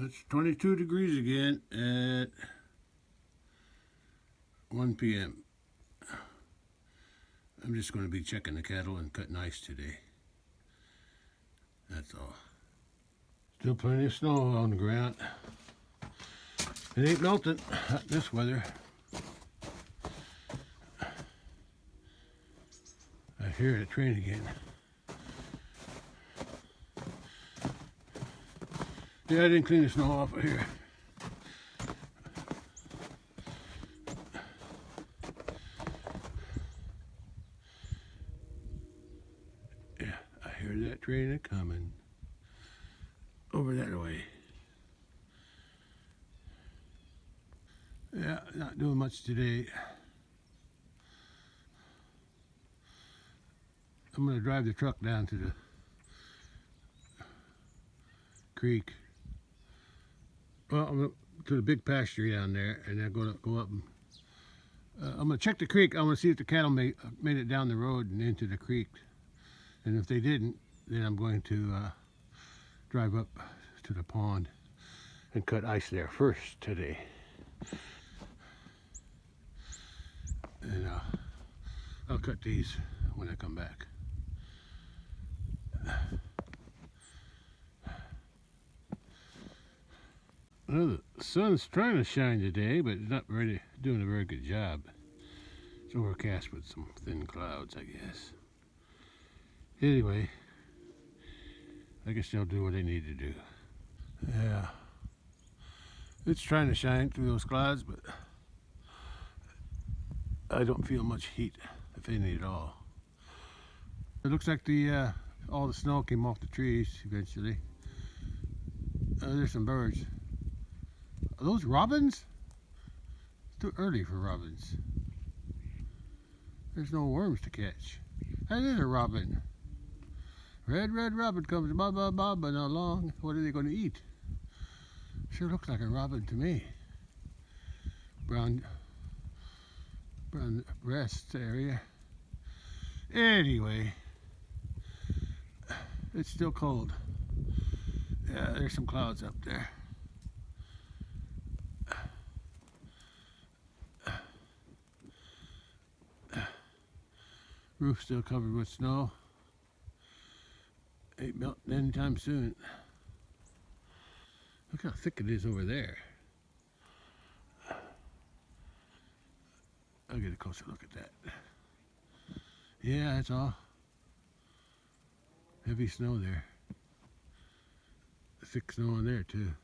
It's 22 degrees again at 1 p.m. I'm just going to be checking the cattle and cutting ice today. That's all. Still plenty of snow on the ground. It ain't melting, not this weather. I hear the train again. Yeah, I didn't clean the snow off of here. Yeah, I hear that train a-coming. Over that way. Yeah, not doing much today. I'm going to drive the truck down to the creek. Well, I'm going to the big pasture down there, and then go up and I'm going to check the creek. I want to see if the cattle made it down the road and into the creek. And if they didn't, then I'm going to drive up to the pond and cut ice there first today. And I'll cut these when I come back. Well, the sun's trying to shine today, but it's not really doing a very good job. It's overcast with some thin clouds, I guess. Anyway, I guess they'll do what they need to do. Yeah, it's trying to shine through those clouds, but I don't feel much heat, if any at all. It looks like all the snow came off the trees eventually. There's some birds. Are those robins? It's too early for robins. There's no worms to catch. That is a robin. Red robin comes bobbing along. What are they going to eat? Sure looks like a robin to me. Brown breast area. Anyway, it's still cold. Yeah, there's some clouds up there. Roof still covered with snow. Ain't melting anytime soon. Look how thick it is over there. I'll get a closer look at that. Yeah, that's all. Heavy snow there. Thick snow on there too.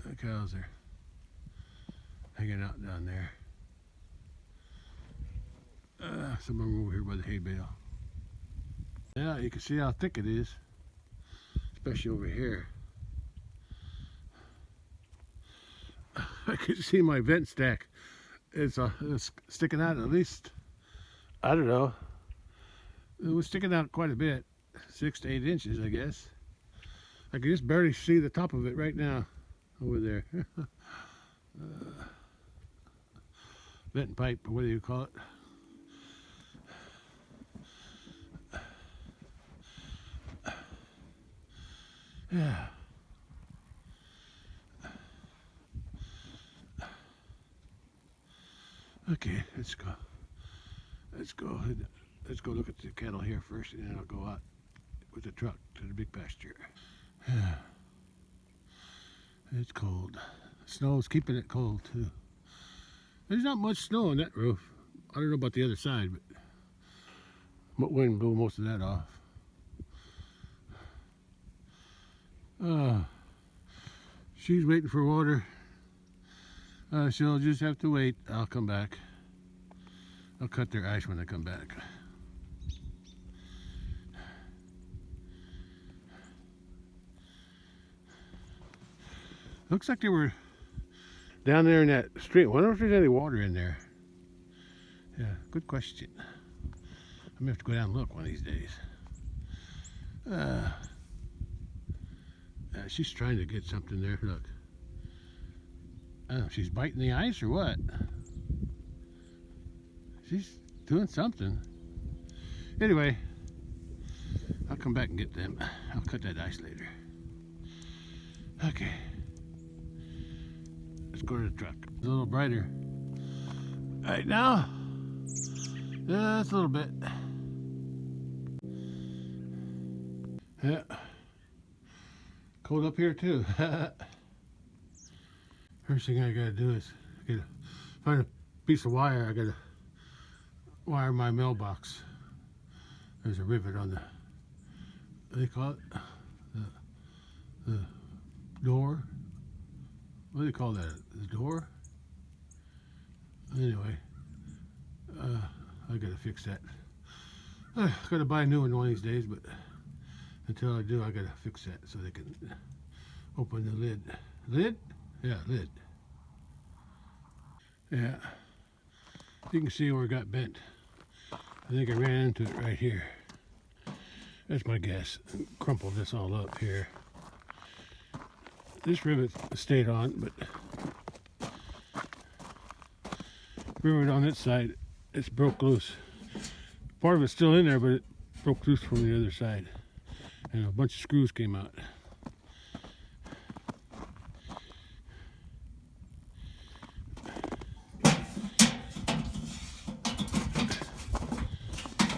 The cows are hanging out down there. Some of them over here by the hay bale. Yeah, you can see how thick it is, especially over here. I can see my vent stack. It's sticking out at least, I don't know. It was sticking out quite a bit, 6 to 8 inches, I guess. I can just barely see the top of it right now, over there. Vent pipe, or what do you call it? Yeah. Okay, let's go. Let's go look at the cattle here first, and then I'll go out with the truck to the big pasture. Yeah. It's cold. Snow's keeping it cold too. There's not much snow on that roof. I don't know about the other side, but wind blew most of that off. She's waiting for water. She'll just have to wait. I'll come back. I'll cut their ice when I come back. Looks like they were down there in that stream. I wonder if there's any water in there. Yeah, good question. I'm gonna have to go down and look one of these days. She's trying to get something there. Look. I don't know if she's biting the ice or what. She's doing something. Anyway, I'll come back and get them. I'll cut that ice later. Okay. Let's go to the truck. It's a little brighter. Right now, just a little bit. Yeah. Cold up here too. First thing I gotta do is find a piece of wire. I gotta wire my mailbox. There's a rivet on the, what do they call it? The door. What do they call that? The door? Anyway, I gotta fix that. I gotta buy a new one of these days, but until I do, I gotta fix that so they can open the lid. Lid? Yeah, lid. Yeah. You can see where it got bent. I think I ran into it right here. That's my guess. Crumpled this all up here. This rivet stayed on, but rivet on this side, it's broke loose. Part of it's still in there, but it broke loose from the other side. And a bunch of screws came out.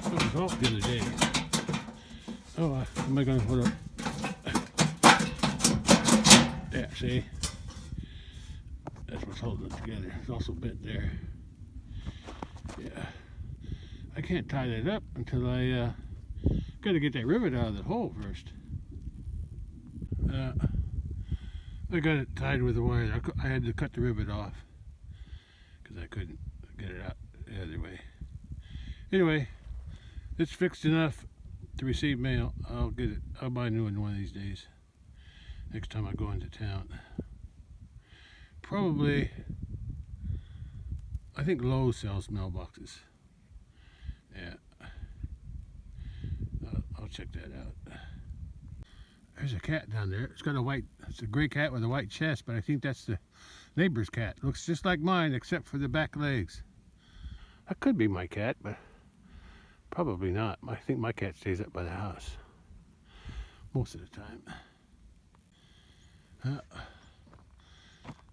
I was off the other day. Oh, am I going to hold up? Yeah, see? That's what's holding it together. It's also bent there. Yeah. I can't tie that up until I got to get that rivet out of the hole first. I got it tied with the wire. I had to cut the rivet off because I couldn't get it out the other way. Anyway, it's fixed enough to receive mail. I'll get it. I'll buy a new one of these days. Next time I go into town. Probably, I think Lowe's sells mailboxes. Yeah. I'll check that out. There's a cat down there. It's a gray cat with a white chest, but I think that's the neighbor's cat. Looks just like mine, except for the back legs. That could be my cat, but probably not. I think my cat stays up by the house most of the time.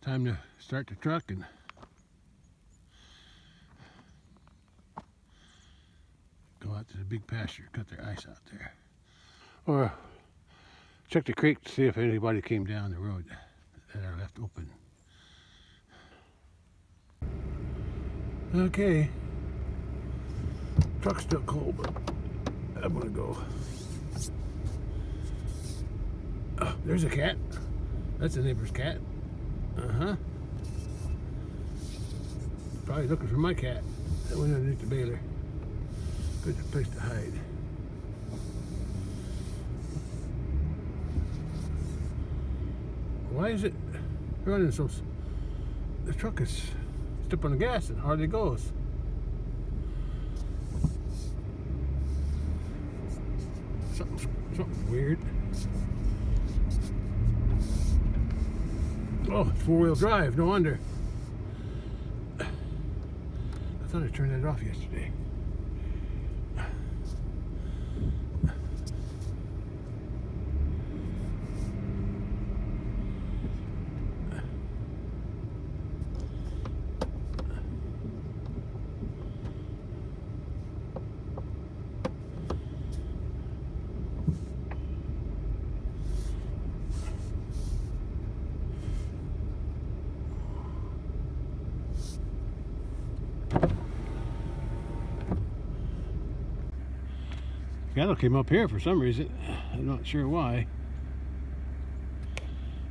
Time to start the truck and go out to the big pasture, cut their ice out there. Or check the creek to see if anybody came down the road that I left open. Okay. Truck's still cold, but I'm gonna go. Oh, there's a cat. That's the neighbor's cat. Uh-huh. Probably looking for my cat. That went underneath the baler. Good place to hide. Why is it running so? The truck is step on the gas and hardly goes. Something's weird. Oh, it's four-wheel drive, no wonder. I thought I turned that off yesterday. Cattle came up here for some reason. I'm not sure why.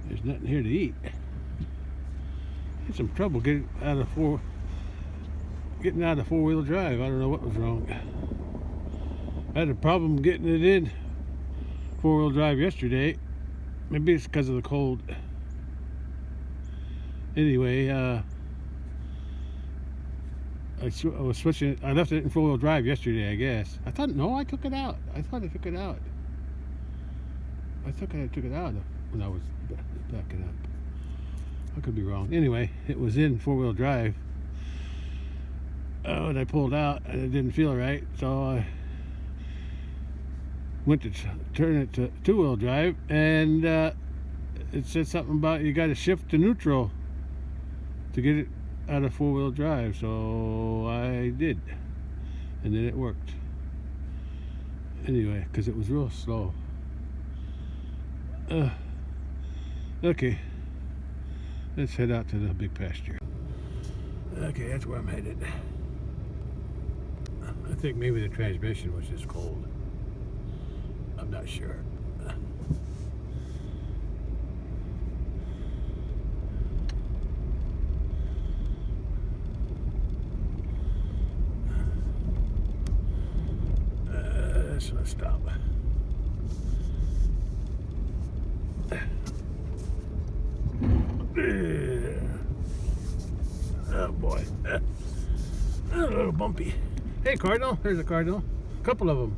There's nothing here to eat. Had some trouble getting out of four-wheel drive. I don't know what was wrong. I had a problem getting it in four-wheel drive yesterday. Maybe it's because of the cold. Anyway, I was switching. I left it in four-wheel drive yesterday, I guess. I thought, no, I took it out. I thought I took it out. I took it out when I was backing up. I could be wrong. Anyway, it was in four-wheel drive. And I pulled out, and it didn't feel right. So I went to turn it to two-wheel drive, and it said something about you got to shift to neutral to get it out of four-wheel drive. So I did, and then it worked. Anyway, because it was real slow. Okay, let's head out to the big pasture. Okay, that's where I'm headed. I think maybe the transmission was just cold. I'm not sure. Let's stop. Oh boy. A little bumpy. Hey, cardinal. There's a cardinal. A couple of them.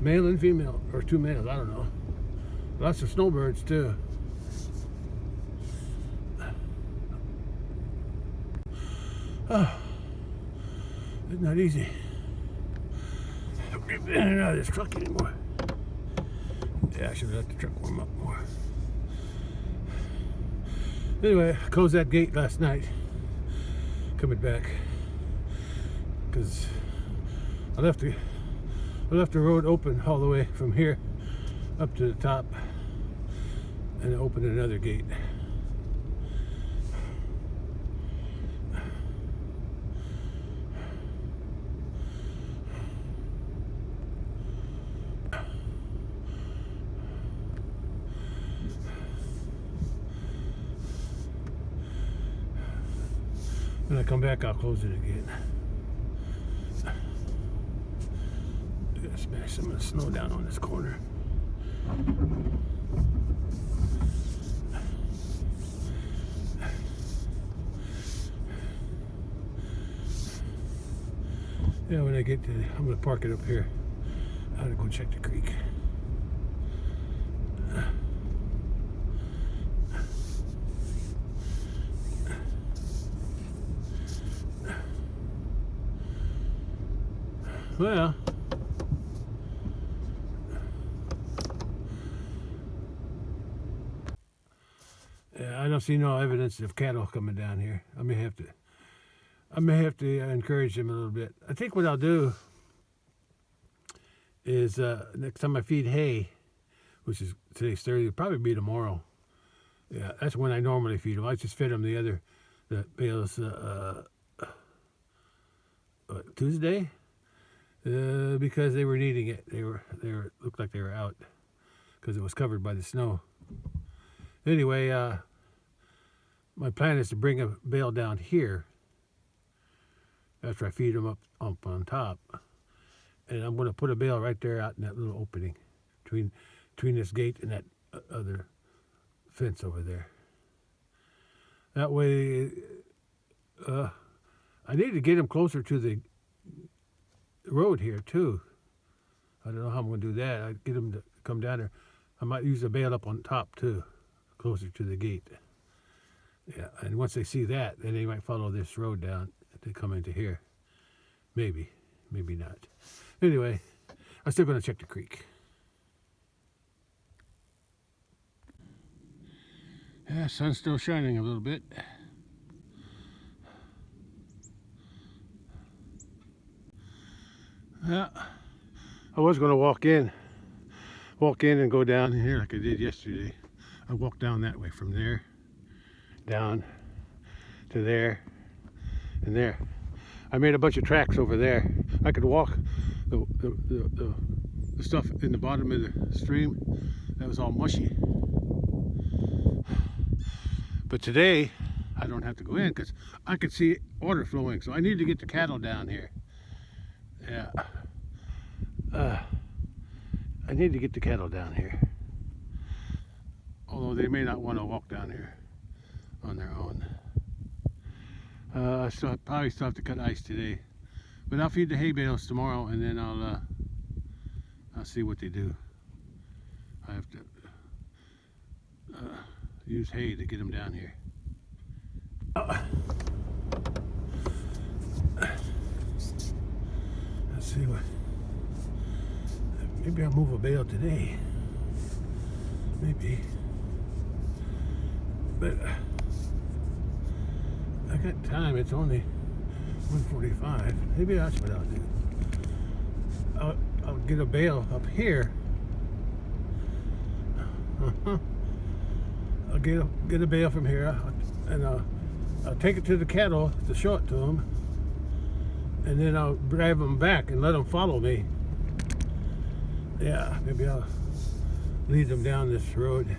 Male and female. Or two males. I don't know. Lots of snowbirds too. Oh, it's not easy. I don't know this truck anymore. Yeah, I should have let the truck warm up more. Anyway, I closed that gate last night. Coming back, because I left the road open all the way from here up to the top, and I opened another gate. When I come back, I'll close it again. I gotta smash some of the snow down on this corner. Yeah, when I get to, I'm gonna park it up here. I'm gonna go check the creek. Well, yeah, I don't see no evidence of cattle coming down here. I may have to encourage them a little bit. I think what I'll do is next time I feed hay, which is today's Thursday, it'll probably be tomorrow. Yeah, that's when I normally feed them. I just fed them the bales Tuesday. Because they were needing it. They looked like they were out because it was covered by the snow. Anyway, my plan is to bring a bale down here after I feed them up on top, and I'm going to put a bale right there out in that little opening between this gate and that other fence over there. That way, I need to get them closer to the road here too. I don't know how I'm going to do that. I get them to come down there. I might use a bale up on top too, closer to the gate. Yeah, and once they see that, then they might follow this road down to come into here. Maybe not. Anyway, I'm still going to check the creek. Yeah, sun's still shining a little bit. Yeah, I was going to walk in and go down here like I did yesterday. I walked down that way from there, down to there, and there. I made a bunch of tracks over there. I could walk the stuff in the bottom of the stream that was all mushy. But today, I don't have to go in because I could see water flowing. So I need to get the cattle down here. Yeah. I need to get the cattle down here. Although they may not want to walk down here on their own. I probably still have to cut ice today. But I'll feed the hay bales tomorrow, and then I'll see what they do. I have to use hay to get them down here. Let's see what. Maybe I'll move a bale today. Maybe. But I got time. It's only 1:45. Maybe that's what I'll do. I'll get a bale up here. I'll get a bale from here, and I'll take it to the cattle to show it to them, and then I'll drive them back and let them follow me. Yeah, maybe I'll lead them down this road.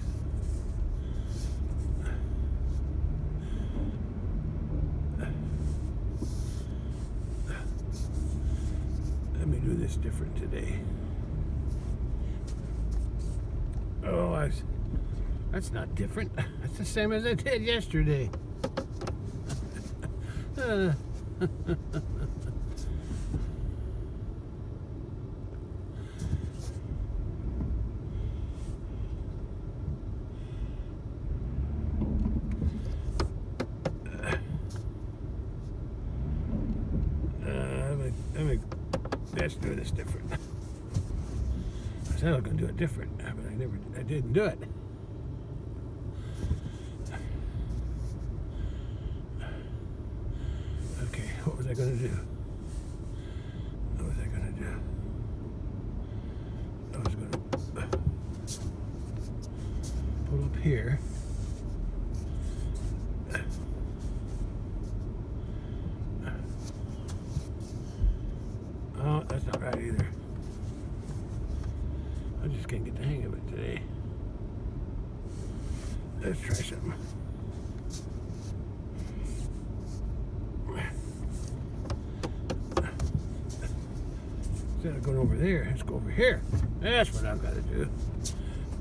Let me do this different today. Oh, that's not different. That's the same as I did yesterday. Let's do this different. I said I was going to do it different, but I didn't do it. Okay, what was I going to do? What was I going to do? I was going to pull up here. Oh, that's not right either. I just can't get the hang of it today. Let's try something. Instead of going over there, let's go over here. That's what I've got to do.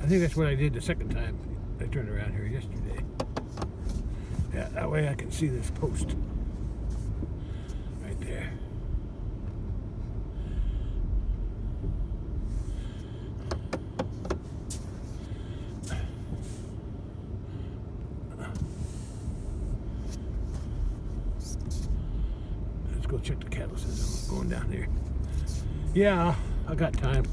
I think that's what I did the second time I turned around here yesterday. Yeah, that way I can see this post. Right there. Let's go check the cattle since I'm going down there. Yeah, I got time.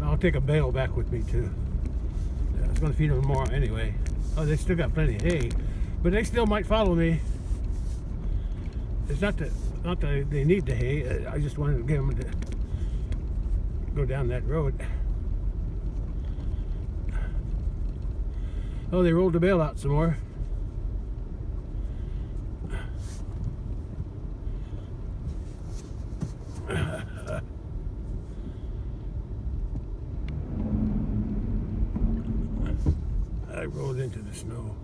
I'll take a bale back with me too. Yeah, I was going to feed them more anyway. Oh, they still got plenty of hay, but they still might follow me. It's not that they need the hay. I just wanted to get them to go down that road. Oh, they rolled the bale out some more. I rolled into the snow.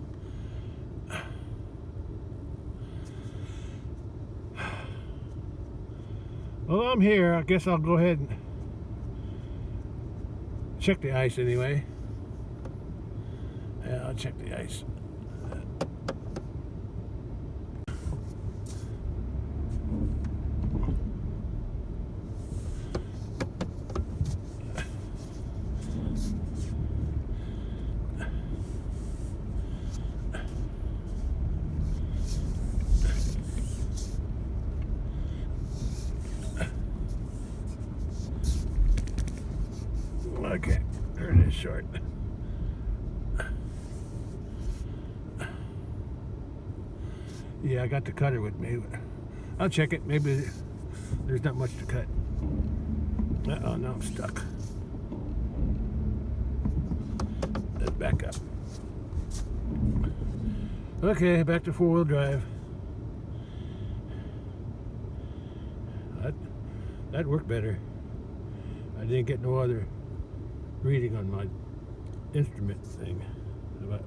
Well, I'm here. I guess I'll go ahead and check the ice anyway. Yeah, I'll check the ice. Okay, there it is, short. Yeah, I got the cutter with me. I'll check it. Maybe there's not much to cut. Uh-oh, now I'm stuck. Let's back up. Okay, back to four-wheel drive. That worked better. I didn't get no other reading on my instrument thing about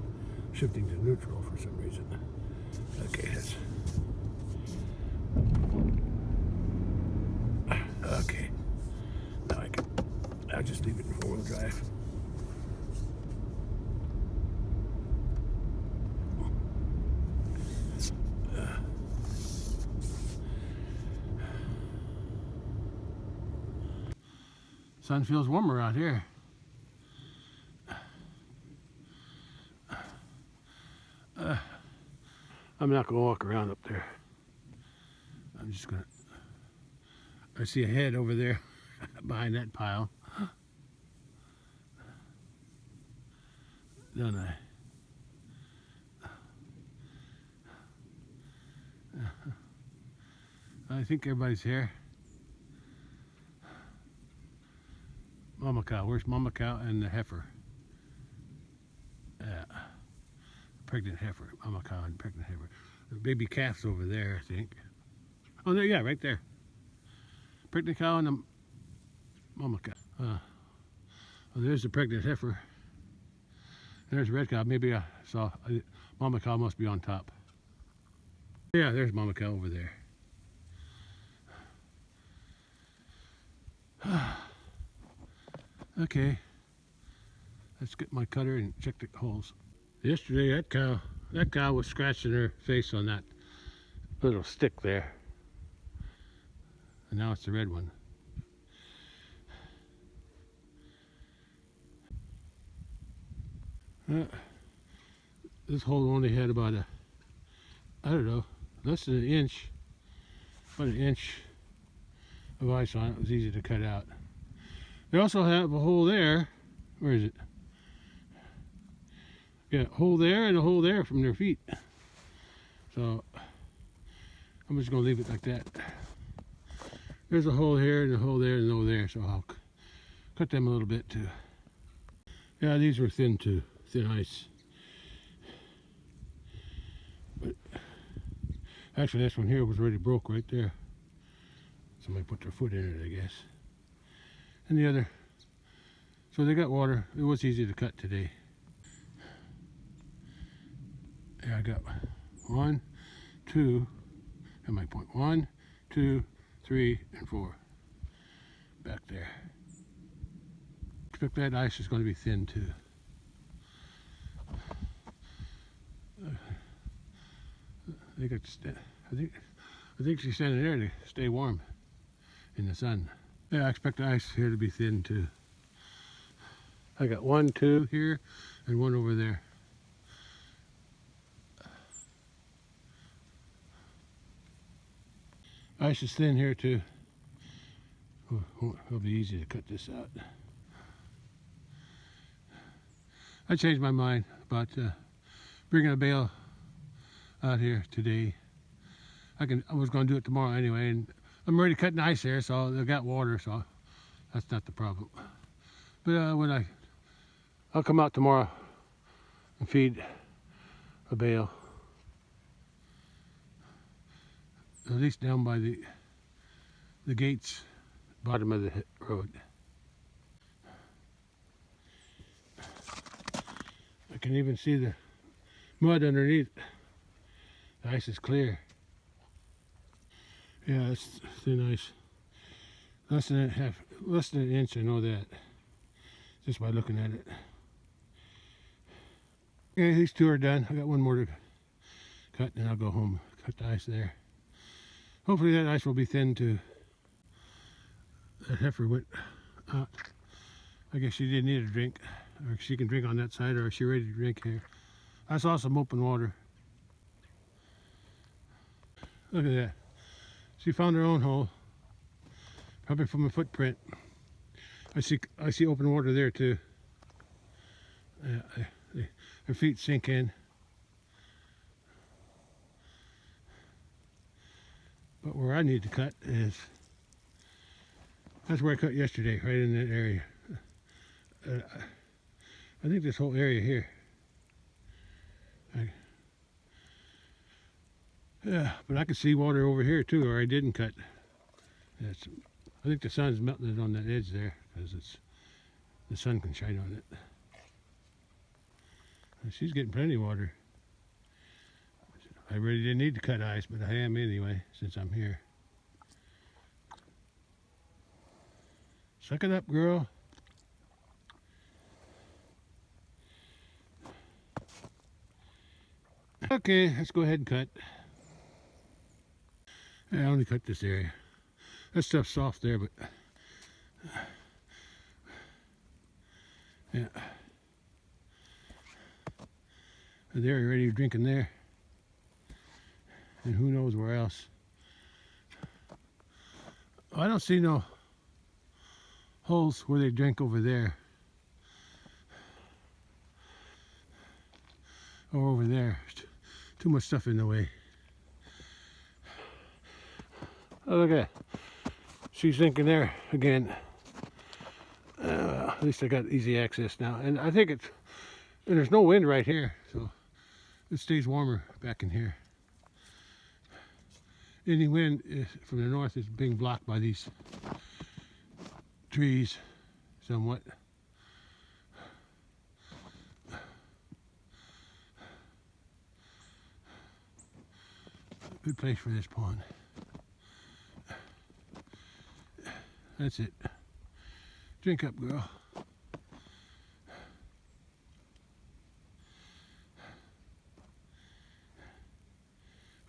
shifting to neutral for some reason. Okay, okay. Now I'll just leave it in four-wheel drive. Sun feels warmer out here. I'm not going to walk around up there. I'm just going to I see a head over there behind that pile. Don't I? I think everybody's here. Mama cow. Where's Mama cow and the heifer? Yeah. Pregnant heifer. Mama cow and pregnant heifer. The baby calf's over there, I think. Oh, there, yeah, right there. Pregnant cow and the mama cow. Oh, there's the pregnant heifer. There's red cow. Maybe I saw mama cow must be on top. Yeah, there's mama cow over there. Okay, let's get my cutter and check the holes. Yesterday, that cow was scratching her face on that little stick there, and now it's the red one. This hole only had about I don't know, less than an inch, about an inch of ice on it. It was easy to cut out. They also have a hole there. Where is it? Yeah, a hole there and a hole there from their feet. So I'm just gonna leave it like that. There's a hole here and a hole there and a hole there, so I'll cut them a little bit too. Yeah, these were thin too, thin ice. But actually, this one here was already broke right there. Somebody put their foot in it, I guess. And the other, so they got water. It was easy to cut today. Yeah, I got 1, 2, at my point, 1, 2, 3, and 4 back there. Expect that ice is going to be thin too. I think she's standing there to stay warm in the sun. Yeah, I expect the ice here to be thin too. I got 1, 2 here, and 1 over there. Ice is thin here too. It'll be easy to cut this out. I changed my mind about bringing a bale out here today. I was going to do it tomorrow anyway, and I'm already cutting ice there, so they got water, so that's not the problem. But I'll come out tomorrow and feed a bale, at least down by the gates, bottom of the road. I can even see the mud underneath. The ice is clear. Yeah, it's thin ice. Less than an inch, I know that, just by looking at it. Okay, these 2 are done. I got 1 more to cut, and I'll go home, cut the ice there. Hopefully that ice will be thin too. That heifer went out. I guess she didn't need a drink, or she can drink on that side, or is she ready to drink here? I saw some open water. Look at that. She found her own hole, probably from a footprint. I see open water there too. Her feet sink in. But where I need to cut is, that's where I cut yesterday, right in that area. I think this whole area here. Yeah, but I can see water over here too, or I didn't cut. I think the sun's melting it on that edge there, because the sun can shine on it. She's getting plenty of water. I really didn't need to cut ice, but I am anyway, since I'm here. Suck it up, girl. Okay, let's go ahead and cut. I only cut this area. That stuff's soft there, but yeah. They're already drinking there, and who knows where else. I don't see no holes where they drink over there. Or over there. Too much stuff in the way. Oh, look at that. She's sinking there again. At least I got easy access now. And I think it's, and there's no wind right here, so it stays warmer back in here. Any wind from the north is being blocked by these trees somewhat. Good place for this pond. That's it. Drink up, girl.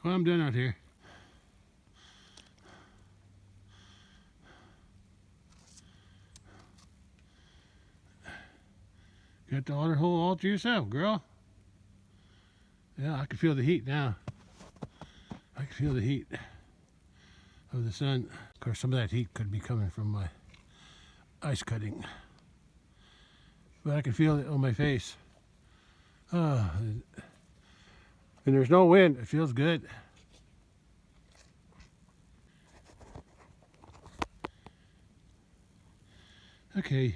Well, I'm done out here. Got the water hole all to yourself, girl. Yeah, I can feel the heat now. I can feel the heat of the sun. Of course, some of that heat could be coming from my ice cutting. But I can feel it on my face. And there's no wind. It feels good. Okay.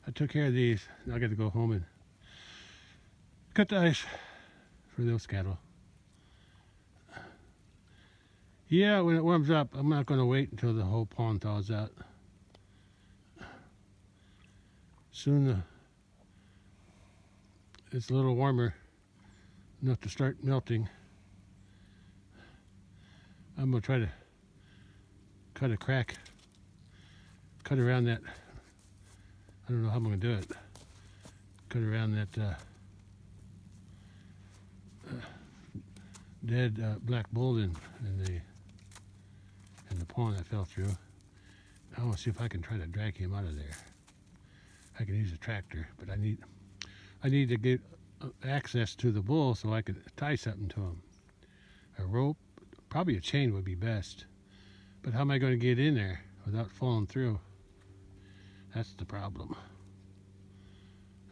I took care of these. Now I got to go home and cut the ice for those cattle. Yeah, when it warms up, I'm not going to wait until the whole pond thaws out. Soon it's a little warmer enough to start melting. I'm going to try to cut a crack, cut around that. I don't know how I'm going to do it. Cut around that dead black bull in the pond I fell through. I want to see if I can try to drag him out of there. I can use a tractor, but I need to get access to the bull so I could tie something to him. A rope, probably a chain would be best. But how am I going to get in there without falling through? That's the problem.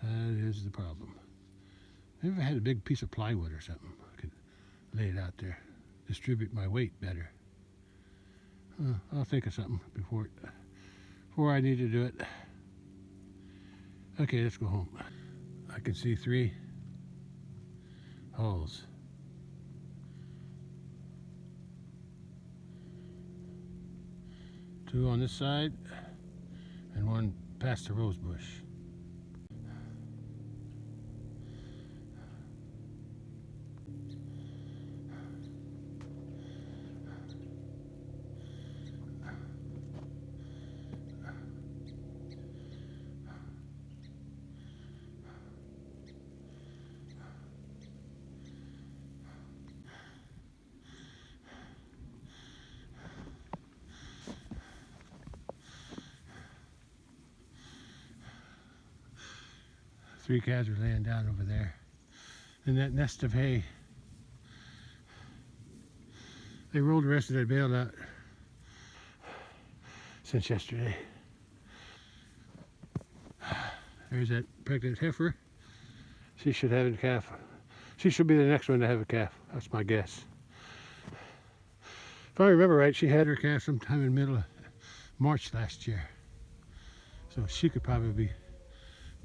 That is the problem. Maybe if I had a big piece of plywood or something, I could lay it out there, distribute my weight better. I'll think of something before I need to do it. Okay, let's go home. I can see 3 holes. 2 on this side and 1 past the rose bush. Three calves are laying down over there in that nest of hay. They rolled the rest of that bale out since yesterday. There's that pregnant heifer. She should have a calf. She should be the next one to have a calf. That's my guess. If I remember right, she had her calf sometime in the middle of March last year. So she could probably be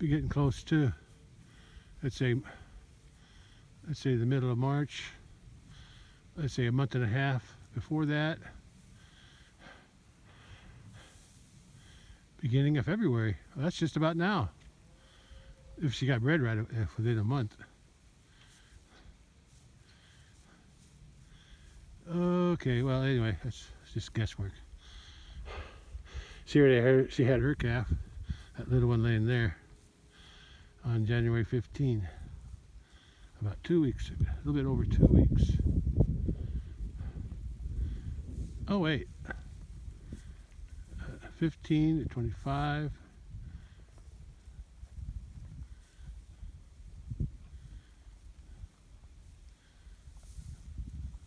getting close to, let's say the middle of March. Let's say a month and a half before that. Beginning of February. Well, that's just about now. If she got bred right within a month. Okay, well anyway, that's just guesswork. She had her calf, that little one laying there, on January 15, about 2 weeks ago, a little bit over 2 weeks. Oh wait, 15 to 25.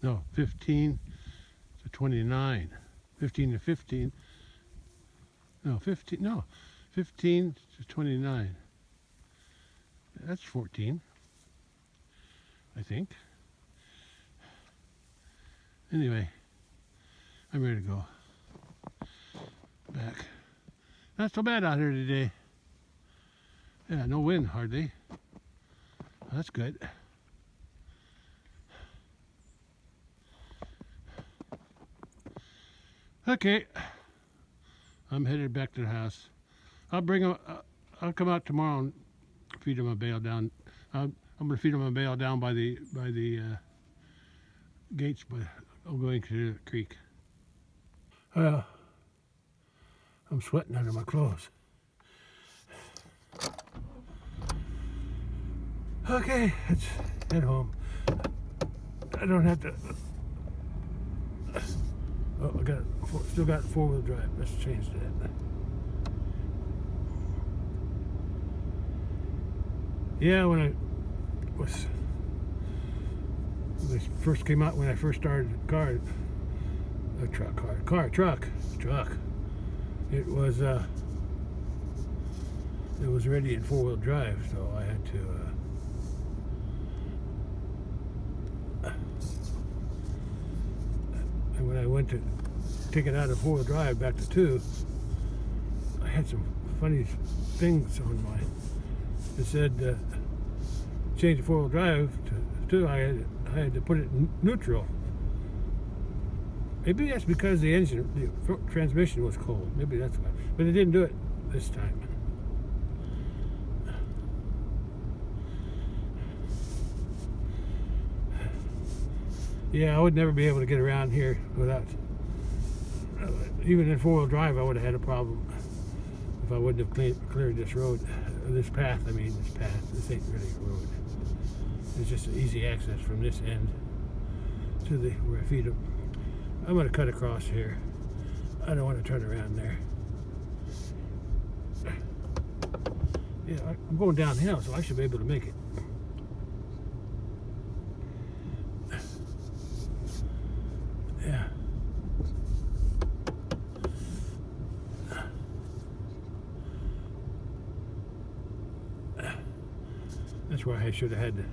No, 15 to 29. 15 to 15. No, 15. No, 15 to 29. That's 14, I think. Anyway, I'm ready to go back. Not so bad out here today. Yeah, no wind hardly. That's good. Okay, I'm headed back to the house. I'll bring them. I'll come out tomorrow and feed them a bale down. I'm gonna feed them a bale down by the gates, but I'm going to the creek. I'm sweating under my clothes. Okay, let's head home. I don't have to. Oh, still got 4-wheel drive. Let's change that. Yeah, when I first came out, when I first started the car, truck. It was ready in 4-wheel drive, so I had to. And when I went to take it out of 4-wheel drive back to 2, I had some funny things on my. It said change the 4-wheel drive to 2. I had to put it in neutral. Maybe that's because the transmission was cold. Maybe that's why. But it didn't do it this time. Yeah, I would never be able to get around here without, even in 4-wheel drive, I would have had a problem if I wouldn't have cleared this road, this path. I mean, this path. This ain't really a road. It's just an easy access from this end to where I feed them. I'm going to cut across here. I don't want to turn around there. Yeah, I'm going downhill, so I should be able to make it. Yeah. That's where I should have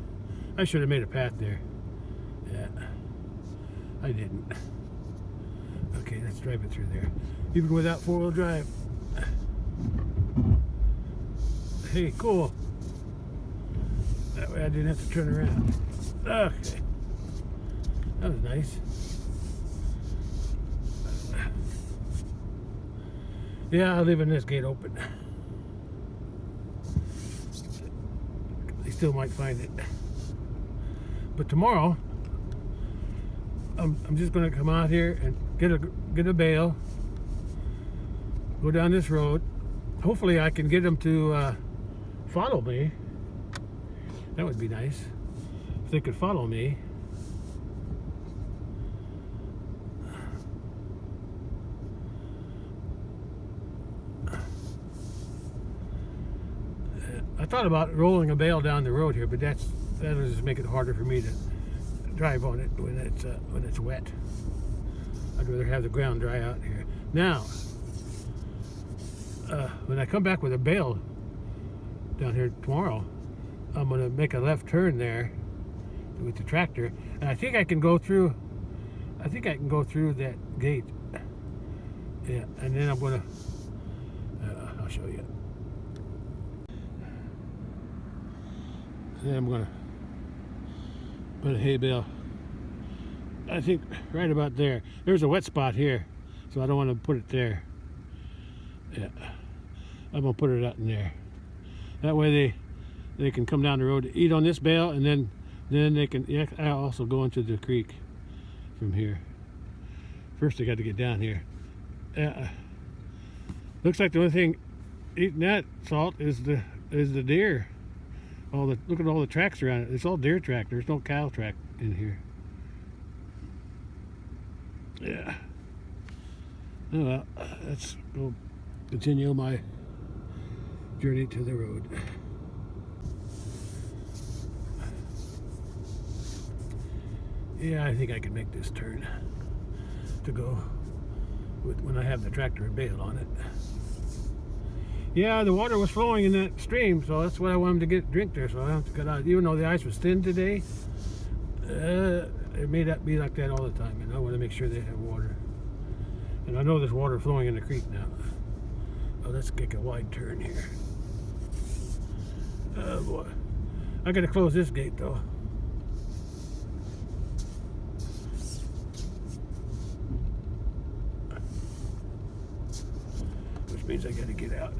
made a path there. Yeah. I didn't. Okay, let's drive it through there. Even without 4-wheel drive. Hey, cool. That way I didn't have to turn around. Okay. That was nice. Yeah, I'm leaving this gate open. They still might find it. But tomorrow, I'm just going to come out here and get a bale, go down this road. Hopefully I can get them to follow me. That would be nice if they could follow me. I thought about rolling a bale down the road here, but that'll just make it harder for me to drive on it when it's wet. I'd rather have the ground dry out here. Now, when I come back with a bale down here tomorrow, I'm going to make a left turn there with the tractor, and I think I can go through. I think I can go through that gate. Yeah, and then I'm going to. I'll show you. Then I'm going to put a hay bale. I think right about there. There's a wet spot here, so I don't want to put it there. Yeah, I'm gonna put it out in there. That way they can come down the road to eat on this bale, and then they can. Yeah, I'll also go into the creek from here. First, I got to get down here. Looks like the only thing eating that salt is the deer. Look at all the tracks around it. It's all deer track. There's no cow track in here. Yeah. Oh, well, let's go continue my journey to the road. Yeah, I think I can make this turn to go when I have the tractor and bale on it. Yeah, the water was flowing in that stream, so that's what I wanted to drink there. So I have to cut out. Even though the ice was thin today, it may not be like that all the time. And I want to make sure they have water. And I know there's water flowing in the creek now. Oh, let's take a wide turn here. Oh boy, I gotta close this gate though. Which means I gotta get out.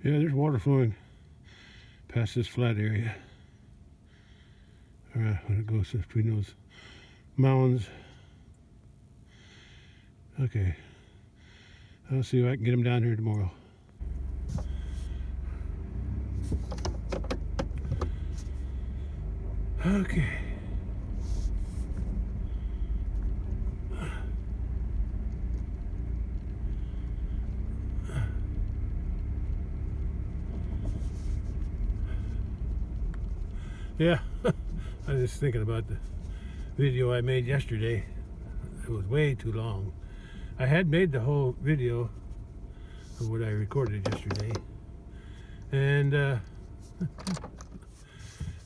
Yeah, there's water flowing past this flat area. All right, when it goes between those mounds. Okay, I'll see if I can get them down here tomorrow. Okay. Yeah, I was just thinking about the video I made yesterday. It was way too long. I had made the whole video of what I recorded yesterday, and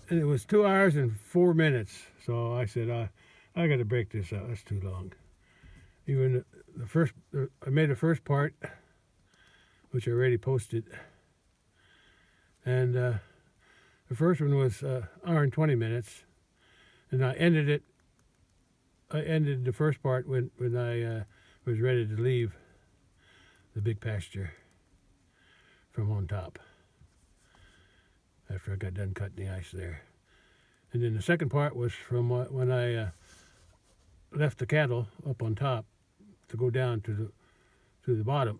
it was 2 hours and 4 minutes. So I said, I got to break this out. That's too long. Even I made the first part, which I already posted, and the first one was hour and 20 minutes, and I ended the first part when I was ready to leave the big pasture from on top, after I got done cutting the ice there. And then the second part was from when I left the cattle up on top to go down to the bottom.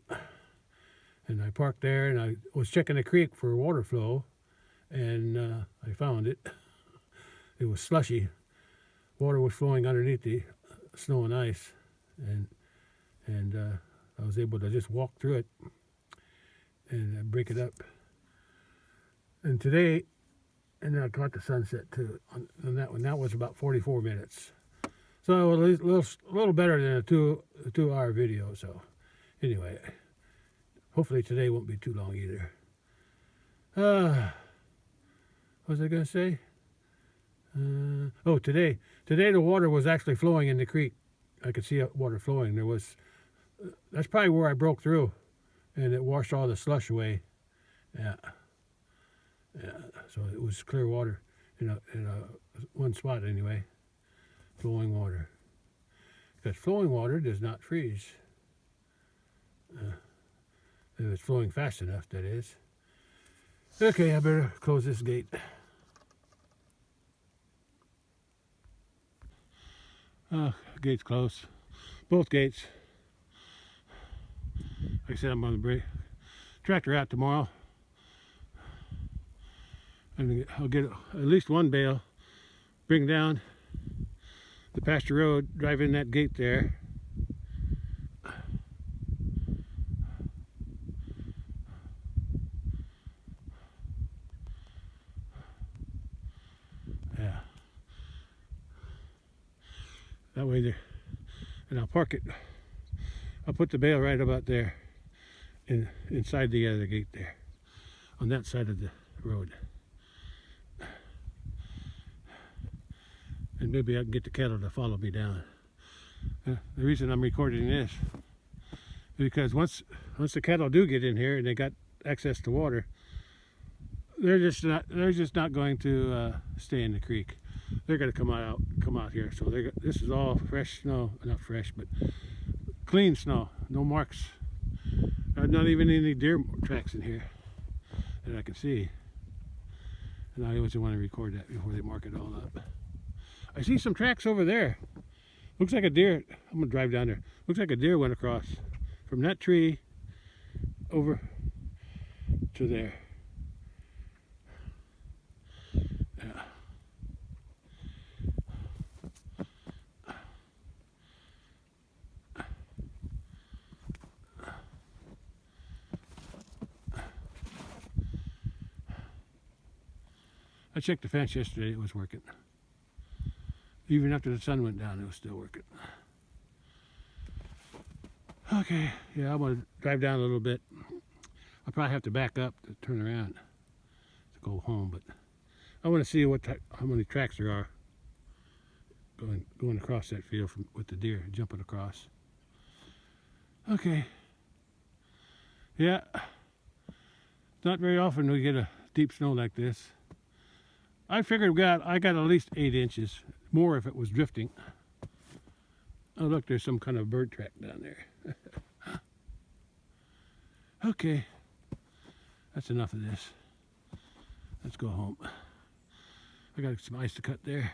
And I parked there, and I was checking the creek for water flow, and I found it. It was slushy. Water was flowing underneath the snow and ice, and I was able to just walk through it and break it up. And today, and I caught the sunset too on that one. That was about 44 minutes. So at least a little better than a 2 hour video. So anyway, hopefully today won't be too long either. What was I going to say? Today the water was actually flowing in the creek. I could see water flowing. That's probably where I broke through, and it washed all the slush away. Yeah. So it was clear water in a one spot anyway. Flowing water. Because flowing water does not freeze. If it's flowing fast enough, that is. Okay, I better close this gate. Gate's closed. Both gates. Like I said, I'm going to bring tractor out tomorrow. And I'll get at least one bale, bring down the pasture road, drive in that gate there. Yeah. That way there, and I'll park it. I'll put the bale right about there, inside the other gate there, on that side of the road. And maybe I can get the cattle to follow me down. The reason I'm recording this is because once the cattle do get in here and they got access to water, they're just not going to stay in the creek. They're going to come out here. So this is all fresh snow, not fresh, but clean snow, no marks. Not even any deer tracks in here that I can see. And I always want to record that before they mark it all up. I see some tracks over there. Looks like a deer. I'm gonna drive down there. Looks like a deer went across from that tree over to there. Yeah. I checked the fence yesterday, it was working. Even after the sun went down, it was still working. Okay, yeah, I'm gonna drive down a little bit. I'll probably have to back up to turn around to go home, but I want to see how many tracks there are going across that field with the deer jumping across. Okay. Yeah. Not very often we get a deep snow like this. I figured I got at least 8 inches, more if it was drifting. Oh look, there's some kind of bird track down there. Okay, that's enough of this. Let's go home. I got some ice to cut there.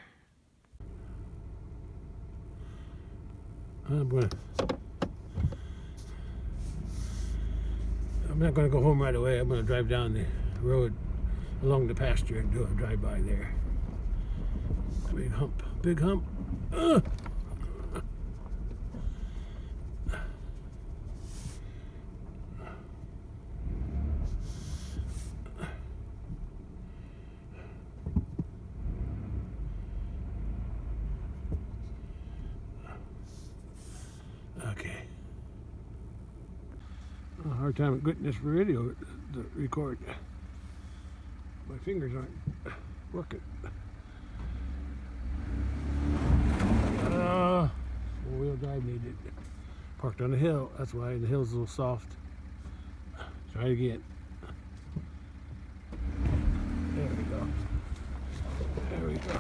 I'm not gonna go home right away. I'm gonna drive down the road along the pasture and do a drive-by there. Big hump, big hump. Okay. A hard time getting this video to record. My fingers aren't working. Four-wheel drive needed. Parked on a hill. That's why the hill's a little soft. Try it again. There we go. There we go.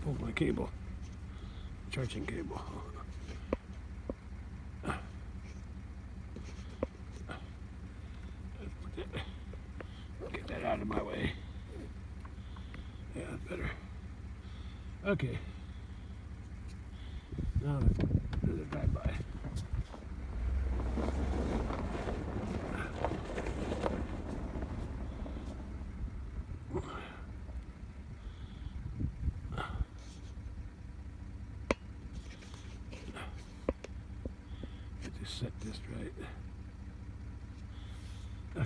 Pulled my cable, charging cable. Get that out of my way. Yeah, better. Okay. Now let's do the drive-by. Set this right.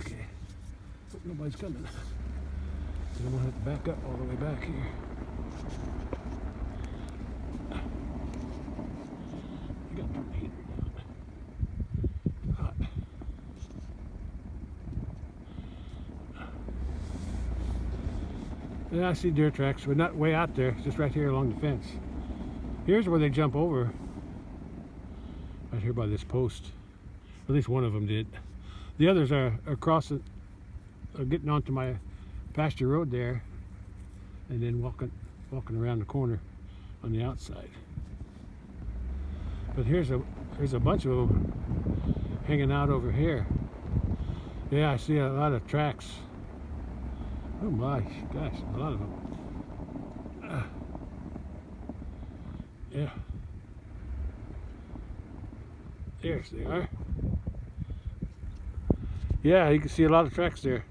Okay. Hope nobody's coming. I'm gonna have to back up all the way back here. I got to turn the heater down. Hot. Yeah, I see deer tracks, but not way out there, just right here along the fence. Here's where they jump over. Right here by this post. At least one of them did. The others are crossing, getting onto my pasture road there, and then walking around the corner on the outside. But here's a bunch of them hanging out over here. Yeah, I see a lot of tracks. Oh my gosh, a lot of them. Yeah. There they are. Yeah, you can see a lot of tracks there.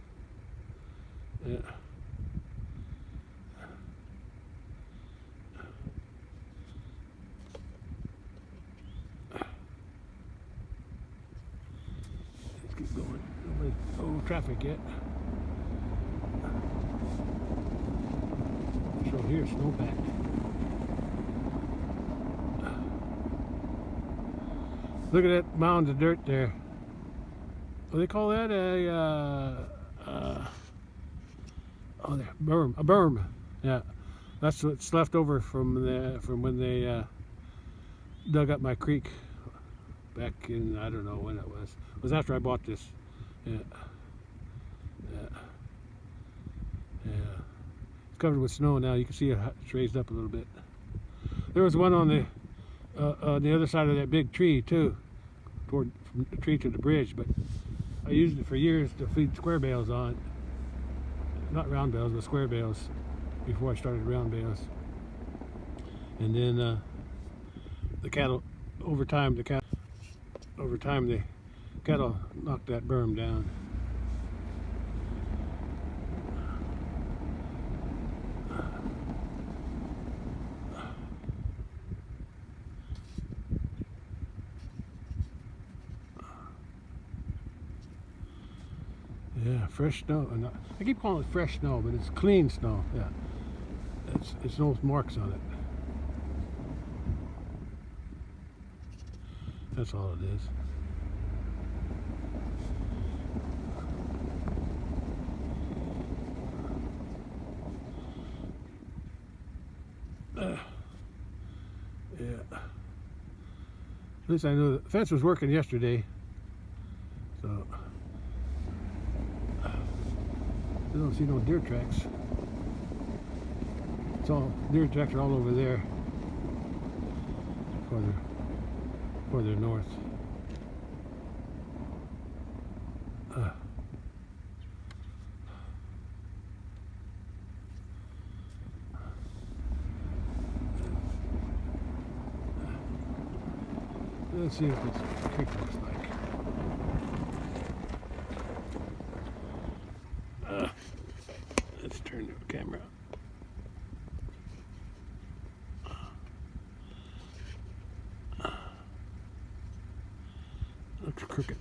Yeah. Let's keep going. No traffic yet. So here's snowpack. Look at that mound of dirt there. What do they call that? Oh, there, berm. A berm. Yeah, that's what's left over from when they dug up my creek back in, I don't know when it was. It was after I bought this. Yeah. Yeah. Yeah. It's covered with snow now. You can see it's raised up a little bit. There was one on the other side of that big tree too, toward from the tree to the bridge, but I used it for years to feed square bales on. Not round bales, but square bales before I started round bales. And then the cattle, over time the cattle knocked that berm down. Yeah, fresh snow. I keep calling it fresh snow, but it's clean snow. Yeah, it's no marks on it. That's all it is. Yeah. At least I know the fence was working yesterday, so I don't see no deer tracks. It's all deer tracks are all over there, farther north. Let's see what this creek looks like. Let's turn the camera on. Looks crooked.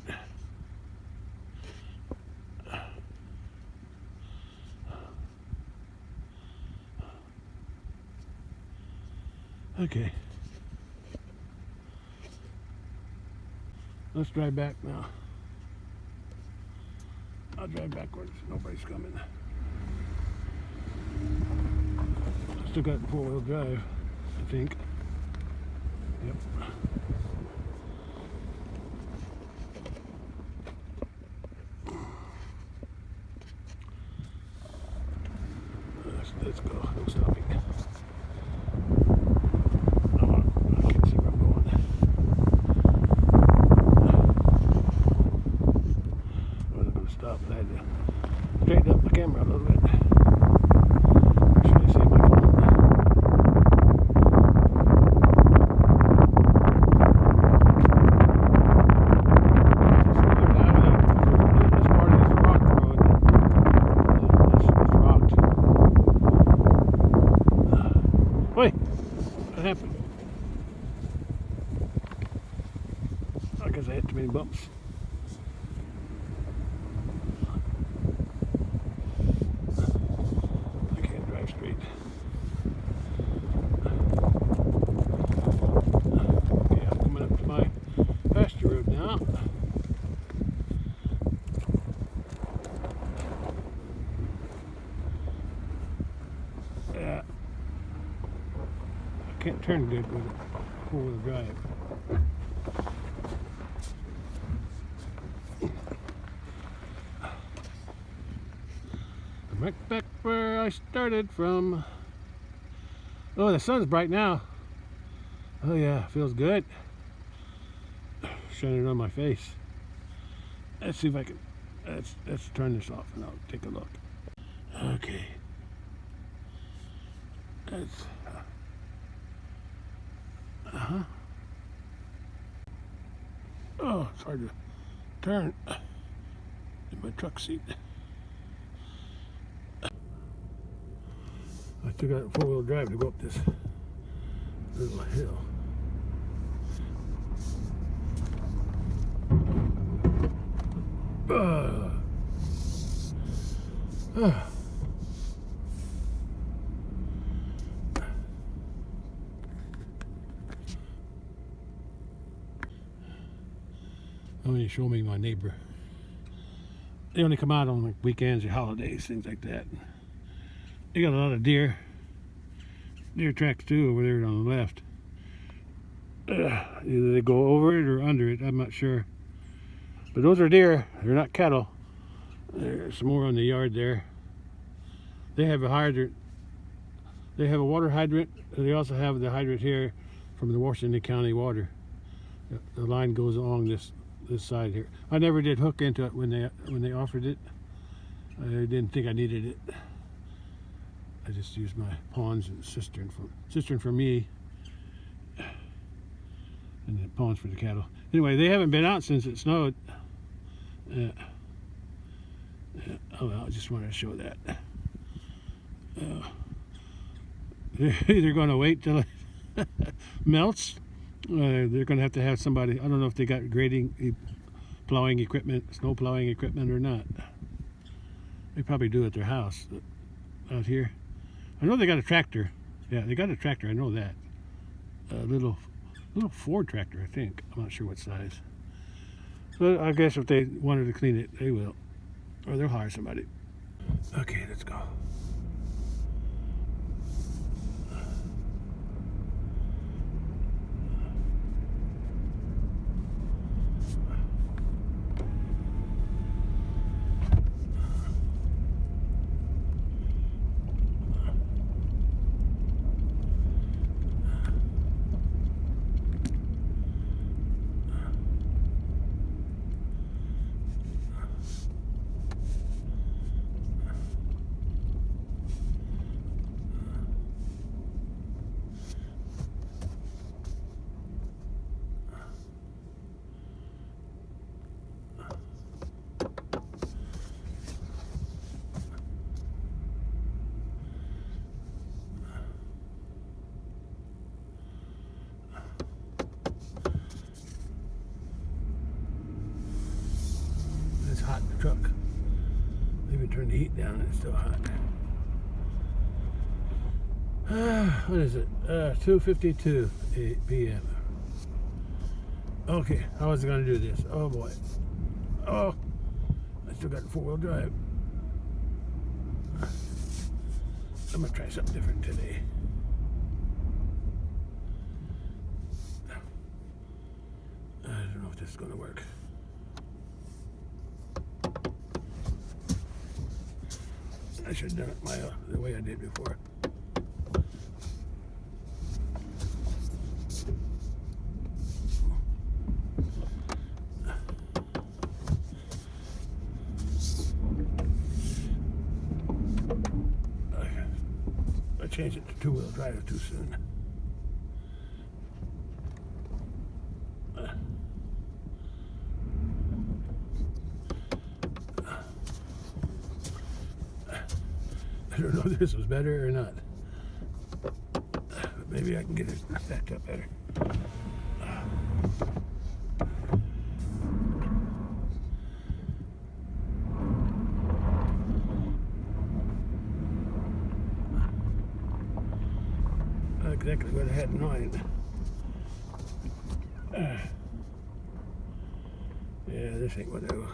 Okay. Let's drive back now. I'll drive backwards. Nobody's coming. Still got four-wheel drive, I think. Yep. Let's go. No stopping. I can't see where I'm going. I wasn't going to stop. I had to straighten up the camera a little bit. Should I save my phone? Wait, what happened? I guess I hit too many bumps. I can't drive straight. Okay, I'm coming up to my pasture road now. Yeah. Can't turn good with a four-wheel drive. I'm right back where I started from. Oh, the sun's bright now. Oh yeah, feels good. Shining on my face. Let's see if I can. Let's turn this off and I'll take a look. Okay. That's. Oh, it's hard to turn in my truck seat. I still got four-wheel drive to go up this little hill. I'm going to show me my neighbor. They only come out on like weekends or holidays, things like that. They got a lot of deer tracks too over there on the left. Either they go over it or under it, I'm not sure. But those are deer, they're not cattle. There's some more on the yard there. They have a hydrant. They have a water hydrant, and they also have the hydrant here from the Washington County water. The line goes along this side here. I never did hook into it when they offered it. I didn't think I needed it. I just used my ponds and cistern for me, and the ponds for the cattle. Anyway, they haven't been out since it snowed. Oh well, I just wanted to show that. They're either going to wait till it melts. They're going to have somebody. I don't know if they got grading, plowing equipment, snow plowing equipment or not. They probably do at their house out here. I know they got a tractor. Yeah, they got a tractor. I know that. A little Ford tractor, I think. I'm not sure what size. So I guess if they wanted to clean it, they will. Or they'll hire somebody. Okay, let's go. It's hot in the truck. Maybe turn the heat down and it's still hot. What is it? 2:52 p.m. Okay, how was I going to do this? Oh boy. Oh, I still got four-wheel drive. I'm going to try something different today. I don't know if this is going to work. I should have done it the way I did before. I changed it to two-wheel drive too soon. I don't know if this was better or not. But maybe I can get it backed up better. Not exactly what I had in mind. Yeah, this ain't what I do.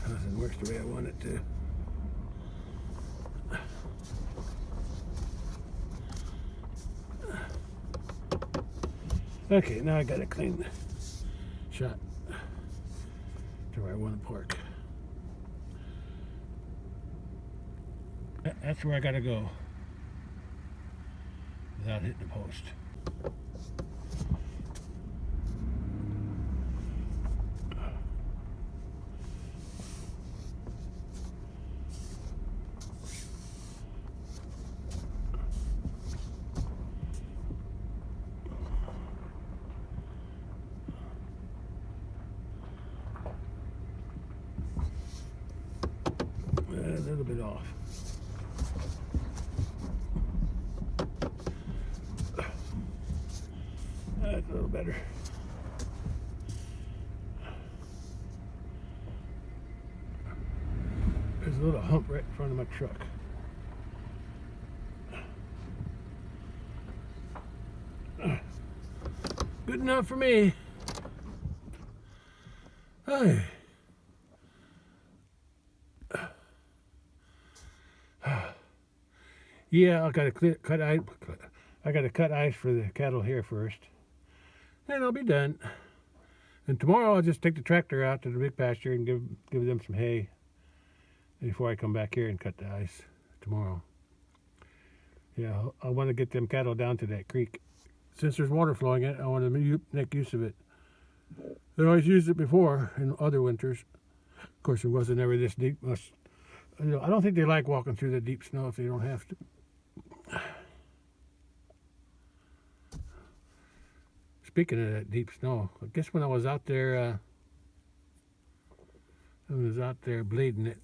Nothing works the way I want it to. Okay, now I got a clean shot to where I want to park. That's where I gotta go without hitting the post. A little bit off. That's a little better. There's a little hump right in front of my truck. Good enough for me. Hey. Yeah, I gotta cut ice. I gotta cut ice for the cattle here first, and I'll be done. And tomorrow I'll just take the tractor out to the big pasture and give them some hay before I come back here and cut the ice tomorrow. Yeah, I want to get them cattle down to that creek. Since there's water flowing in it, I want to make use of it. They always used it before in other winters. Of course, it wasn't ever this deep. I don't think they like walking through the deep snow if they don't have to. Speaking of that deep snow, I guess when I was out there, bleeding it,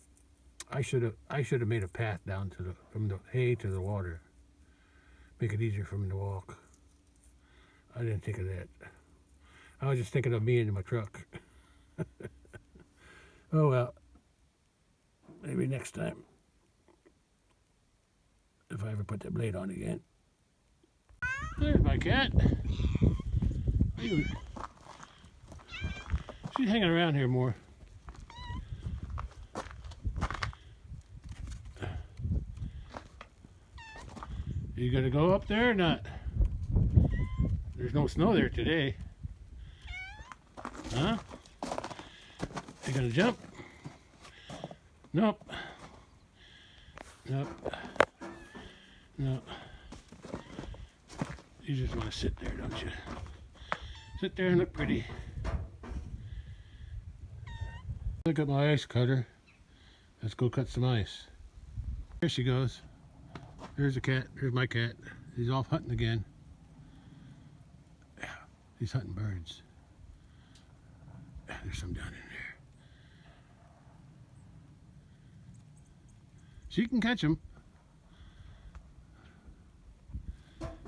I should have made a path down from the hay to the water, make it easier for me to walk. I didn't think of that. I was just thinking of me and my truck. Oh well. Maybe next time. If I ever put the blade on again. There's my cat. She's hanging around here more. You gonna go up there or not? There's no snow there today. Huh? You gonna jump? Nope. Nope. No. You just want to sit there, don't you? Sit there and look pretty. Look at my ice cutter. Let's go cut some ice. There she goes. There's a cat. There's my cat. He's off hunting again. Yeah, he's hunting birds. There's some down in there. She can catch them.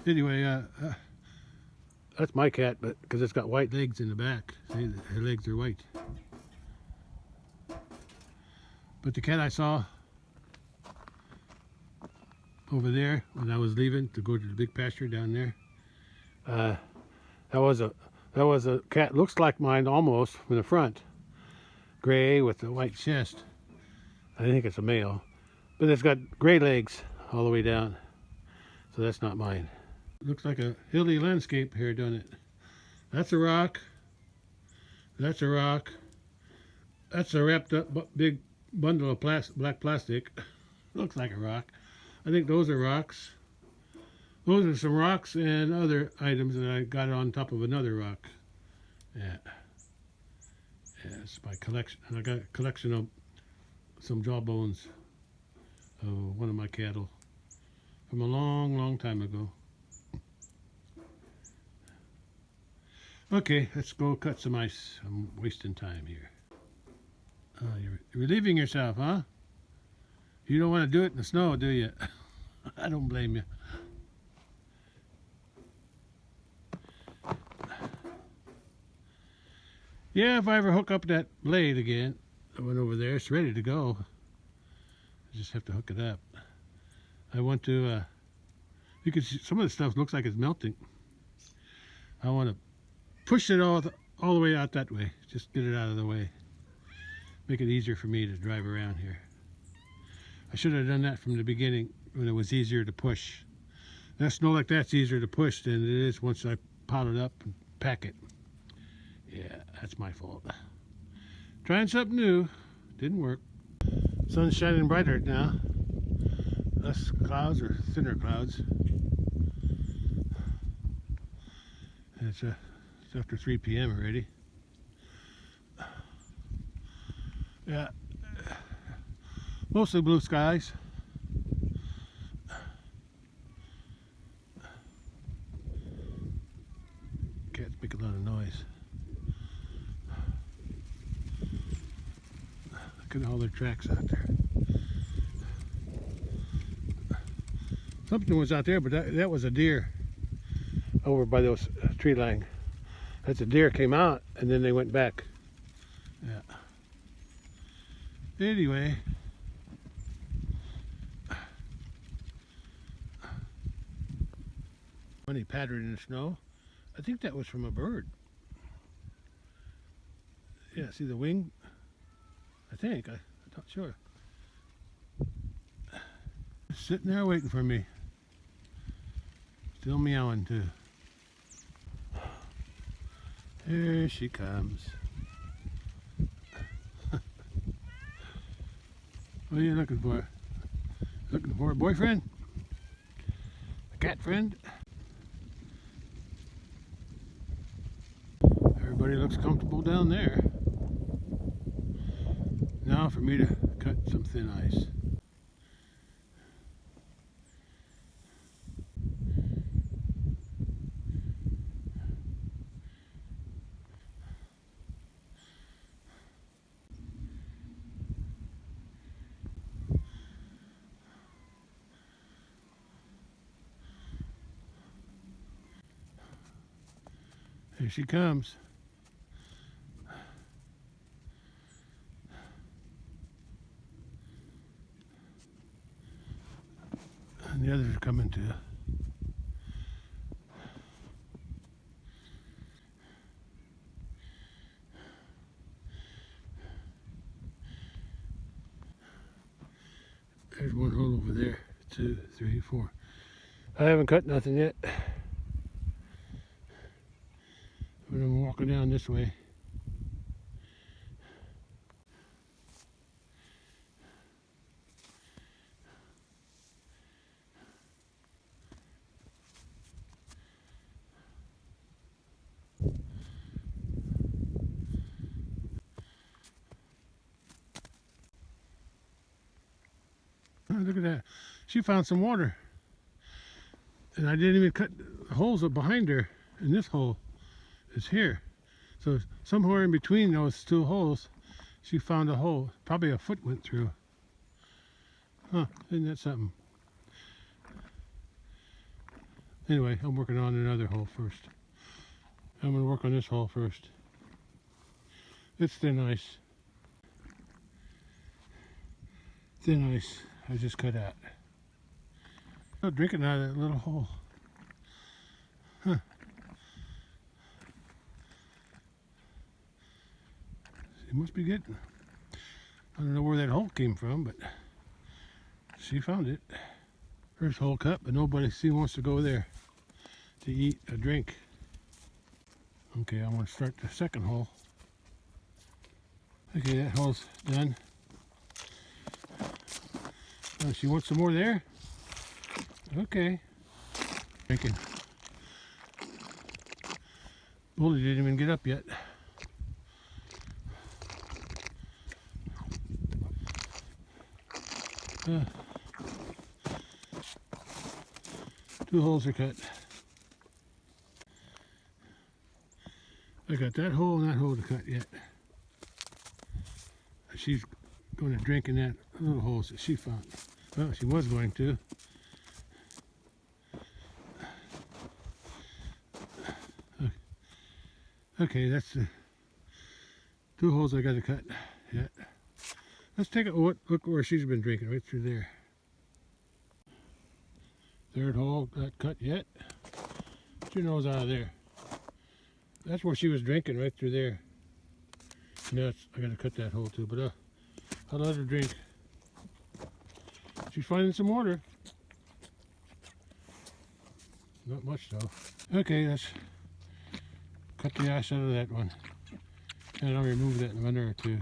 Anyway, that's my cat, but because it's got white legs in the back. See, her legs are white. But the cat I saw over there when I was leaving to go to the big pasture down there, that was a cat. Looks like mine almost from the front, gray with a white chest. I think it's a male, but it's got gray legs all the way down, so that's not mine. Looks like a hilly landscape here, doesn't it? That's a rock. That's a rock. That's a wrapped up big bundle of black plastic. Looks like a rock. I think those are rocks. Those are some rocks and other items that I got on top of another rock. Yeah. Yeah, it's my collection. And I got a collection of some jawbones of one of my cattle from a long, long time ago. Okay, let's go cut some ice. I'm wasting time here. Oh, you're relieving yourself, huh? You don't want to do it in the snow, do you? I don't blame you. Yeah, if I ever hook up that blade again, I went over there, it's ready to go. I just have to hook it up. I want to, you can see some of the stuff looks like it's melting. I want to push it all the way out that way. Just get it out of the way. Make it easier for me to drive around here. I should have done that from the beginning when it was easier to push. That snow like that's easier to push than it is once I pile it up and pack it. Yeah, that's my fault. Trying something new. Didn't work. Sun's shining brighter now. Less clouds or thinner clouds. It's after 3 p.m. already. Yeah. Mostly blue skies. Cats make a lot of noise. Look at all their tracks out there. Something was out there, but that was a deer over by those tree line. That's a deer came out and then they went back. Yeah. Anyway. Funny pattern in the snow. I think that was from a bird. Yeah, see the wing? I think. I'm not sure. Sitting there waiting for me. Still meowing too. Here she comes. What are you looking for? Looking for a boyfriend? A cat friend? Everybody looks comfortable down there. Now for me to cut some thin ice. Here she comes. The others are coming too. There's one hole over there. 2, 3, 4. I haven't cut nothing yet. But I'm walking down this way. Oh, look at that. She found some water. And I didn't even cut the holes up behind her. And this hole is here. So somewhere in between those two holes, she found a hole. Probably a foot went through. Huh, isn't that something? Anyway, I'm working on another hole first. I'm going to work on this hole first. It's thin ice. Thin ice I just cut out. I'm drinking out of that little hole. Huh. She must be getting. I don't know where that hole came from, but she found it. First hole cut, but nobody wants to go there to eat a drink. Okay, I'm going to start the second hole. Okay, that hole's done. Oh, she wants some more there? Okay. Drinking. Bully didn't even get up yet. Two holes are cut. I got that hole and that hole to cut yet. She's going to drink in that little hole that she found. Well, she was going to. Okay, that's the two holes I got to cut yet. Let's take a look where she's been drinking, right through there. Third hole not cut yet. Get your nose out of there. That's where she was drinking, right through there. Now I got to cut that hole too, but I'll let her drink. She's finding some water. Not much though. Okay, let's cut the ice out of that one. And I'll remove that in a minute or two.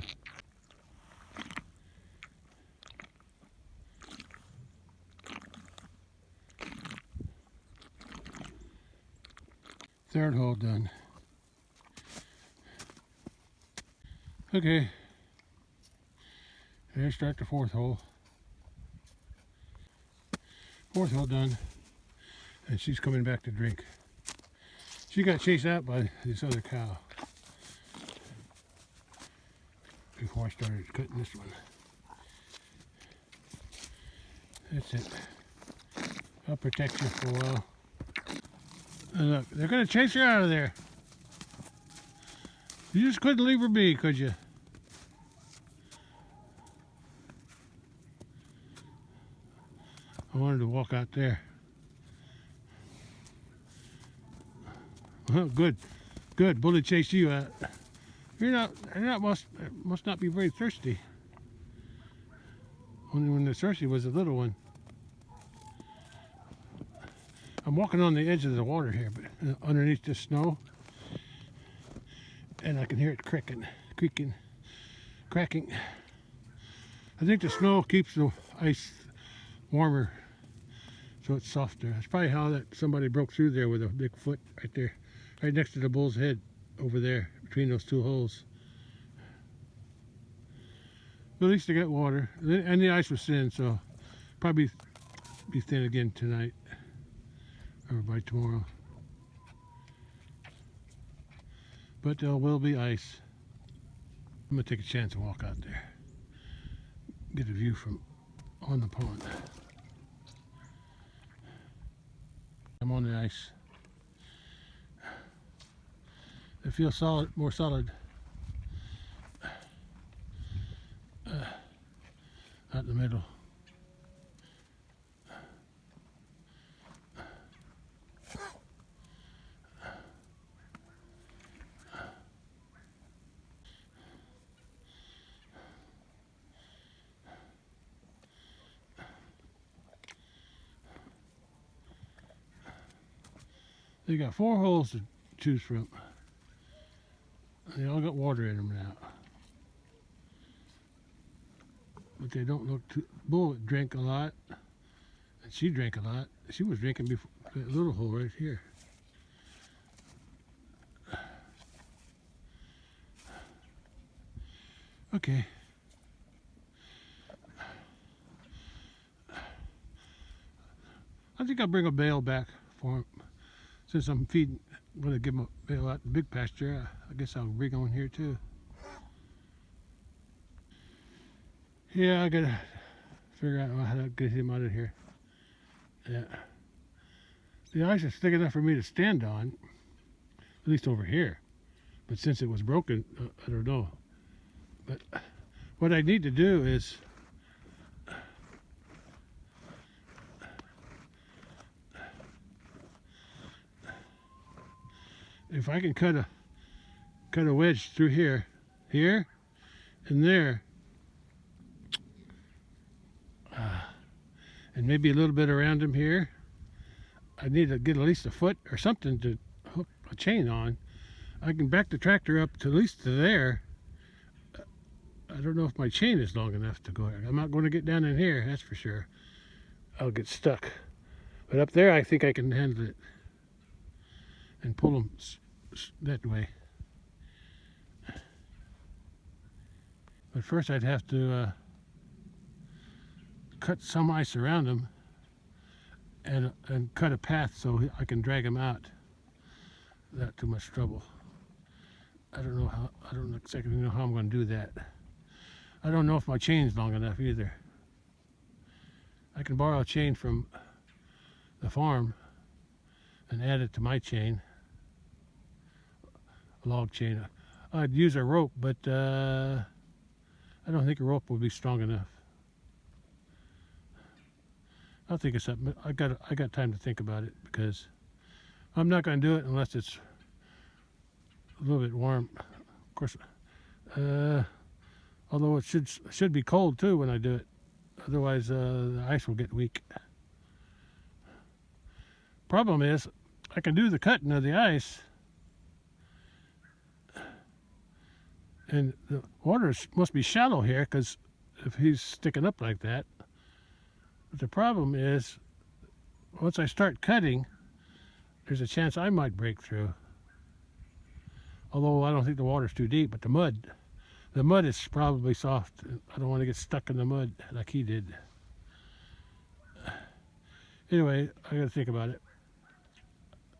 Third hole done. Okay. Let's start the fourth hole. Fourth hole done. And she's coming back to drink. She got chased out by this other cow before I started cutting this one. That's it. I'll protect you for a while. And look, they're going to chase her out of there. You just couldn't leave her be, could you? I wanted to walk out there. Oh, good. Good. Bully chased you out. You're not must not be very thirsty. Only when they're thirsty was the little one. I'm walking on the edge of the water here, but underneath the snow. And I can hear it creaking, cracking. I think the snow keeps the ice warmer, so it's softer. That's probably how that somebody broke through there with a big foot right there, right next to the bull's head over there, between those two holes. But at least they got water, and the ice was thin, so probably be thin again tonight or by tomorrow. But there will be ice. I'm gonna take a chance and walk out there, get a view from on the pond. I'm on the ice. It feels solid, more solid. Out in the middle. They got 4 holes to choose from. They all got water in them now. But they don't look too... Bull drank a lot. And she drank a lot. She was drinking before that little hole right here. Okay. I think I'll bring a bale back for him. Since I'm feeding, I'm going to give him a bale out in big pasture, I guess I'll bring one here too. Yeah, I gotta figure out how to get him out of here. Yeah. The ice is thick enough for me to stand on, at least over here. But since it was broken, I don't know. But what I need to do is if I can cut a wedge through here, and there, and maybe a little bit around him here. I need to get at least a foot or something to hook a chain on. I can back the tractor up to at least to there. I don't know if my chain is long enough to go there. I'm not going to get down in here, that's for sure. I'll get stuck. But up there, I think I can handle it and pull them that way. But first, I'd have to cut some ice around them and cut a path so I can drag them out without too much trouble. I don't exactly know how I'm going to do that. I don't know if my chain's long enough either. I can borrow a chain from the farm and add it to my chain, a log chain. I'd use a rope, but I don't think a rope would be strong enough. I'll think of something. I got time to think about it because I'm not going to do it unless it's a little bit warm. Of course, although it should be cold too when I do it. Otherwise, the ice will get weak. Problem is, I can do the cutting of the ice, and the water must be shallow here because if he's sticking up like that. But the problem is, once I start cutting, there's a chance I might break through. Although I don't think the water's too deep, but the mud is probably soft. I don't want to get stuck in the mud like he did. Anyway, I got to think about it.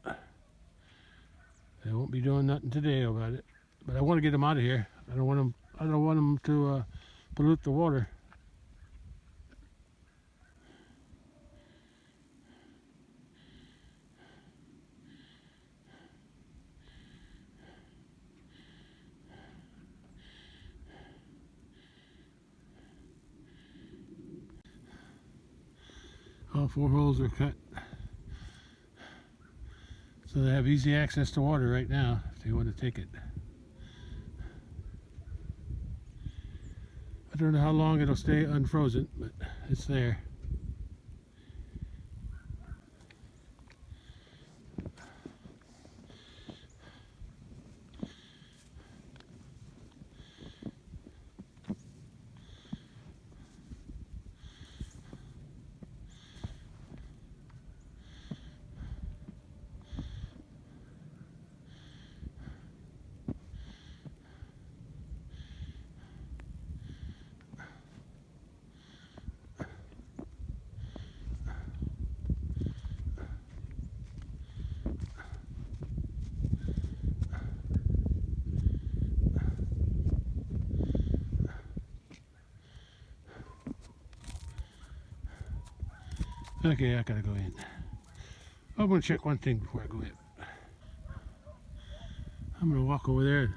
I won't be doing nothing today about it, but I want to get him out of here. I don't want him to pollute the water. All 4 holes are cut. So they have easy access to water right now if they want to take it. I don't know how long it'll stay unfrozen, but it's there. Okay, I gotta go in. I'm gonna check one thing before I go in. I'm gonna walk over there and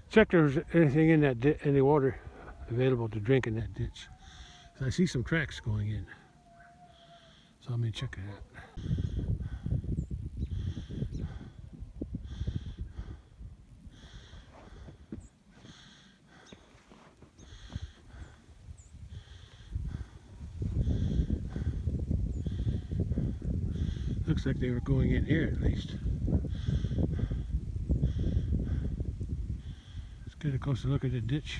check if there's anything in that any water available to drink in that ditch. I see some tracks going in, so I'm gonna check it out. Looks like they were going in here at least. Let's get a closer look at the ditch.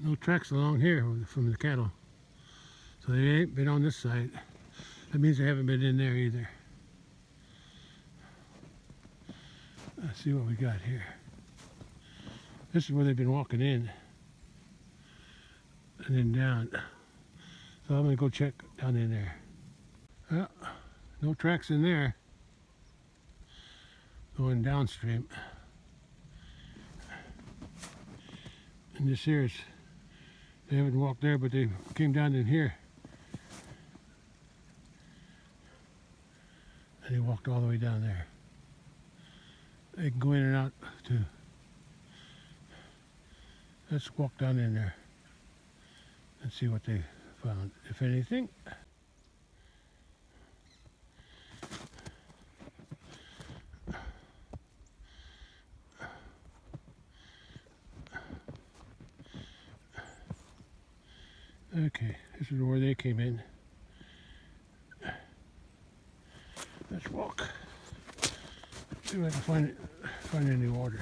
No tracks along here from the cattle. So they ain't been on this side. That means they haven't been in there either. Let's see what we got here. This is where they've been walking in and then down. So I'm gonna go check down in there. Well, no tracks in there. Going downstream. And this here is, they haven't walked there, but they came down in here. And they walked all the way down there. They can go in and out too. Let's walk down in there and see what they found, if anything. Okay, this is where they came in. Let's walk. See if I can find any water.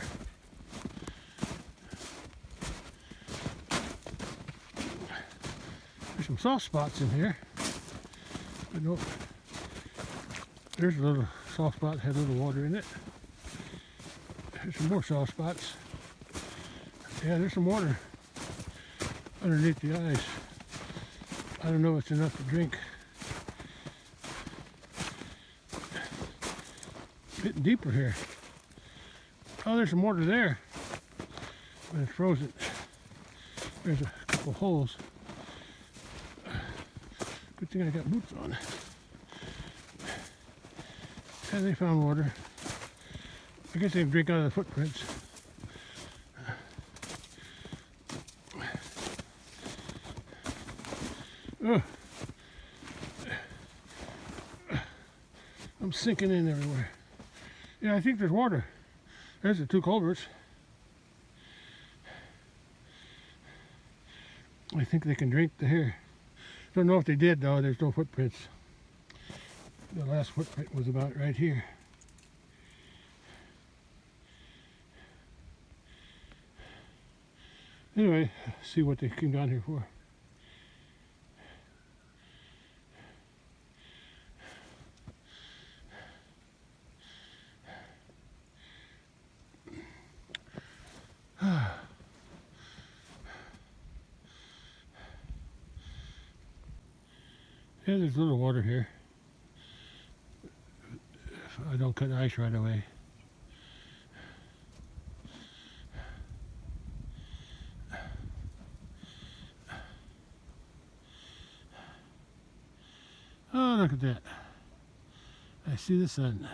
There's some soft spots in here. But no, there's a little soft spot that had a little water in it. There's some more soft spots. Yeah, there's some water underneath the ice. I don't know if it's enough to drink. Getting deeper here. Oh, there's some water there, but it's frozen. There's a couple holes. Good thing I got boots on. And they found water. I guess they drink out of the footprints. Ugh. I'm sinking in everywhere. Yeah, I think there's water. There's the two culverts. I think they can drink the here. Don't know if they did though, there's no footprints. The last footprint was about right here. Anyway, see what they came down here for. Yeah, there's a little water here. If I don't cut the ice right away. Oh, look at that. I see the sun.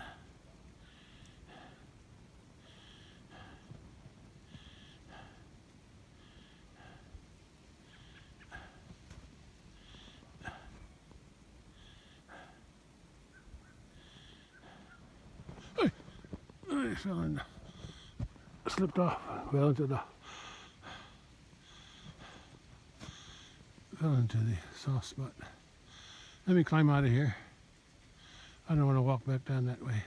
I fell in, slipped off, fell into the soft spot. Let me climb out of here. I don't want to walk back down that way.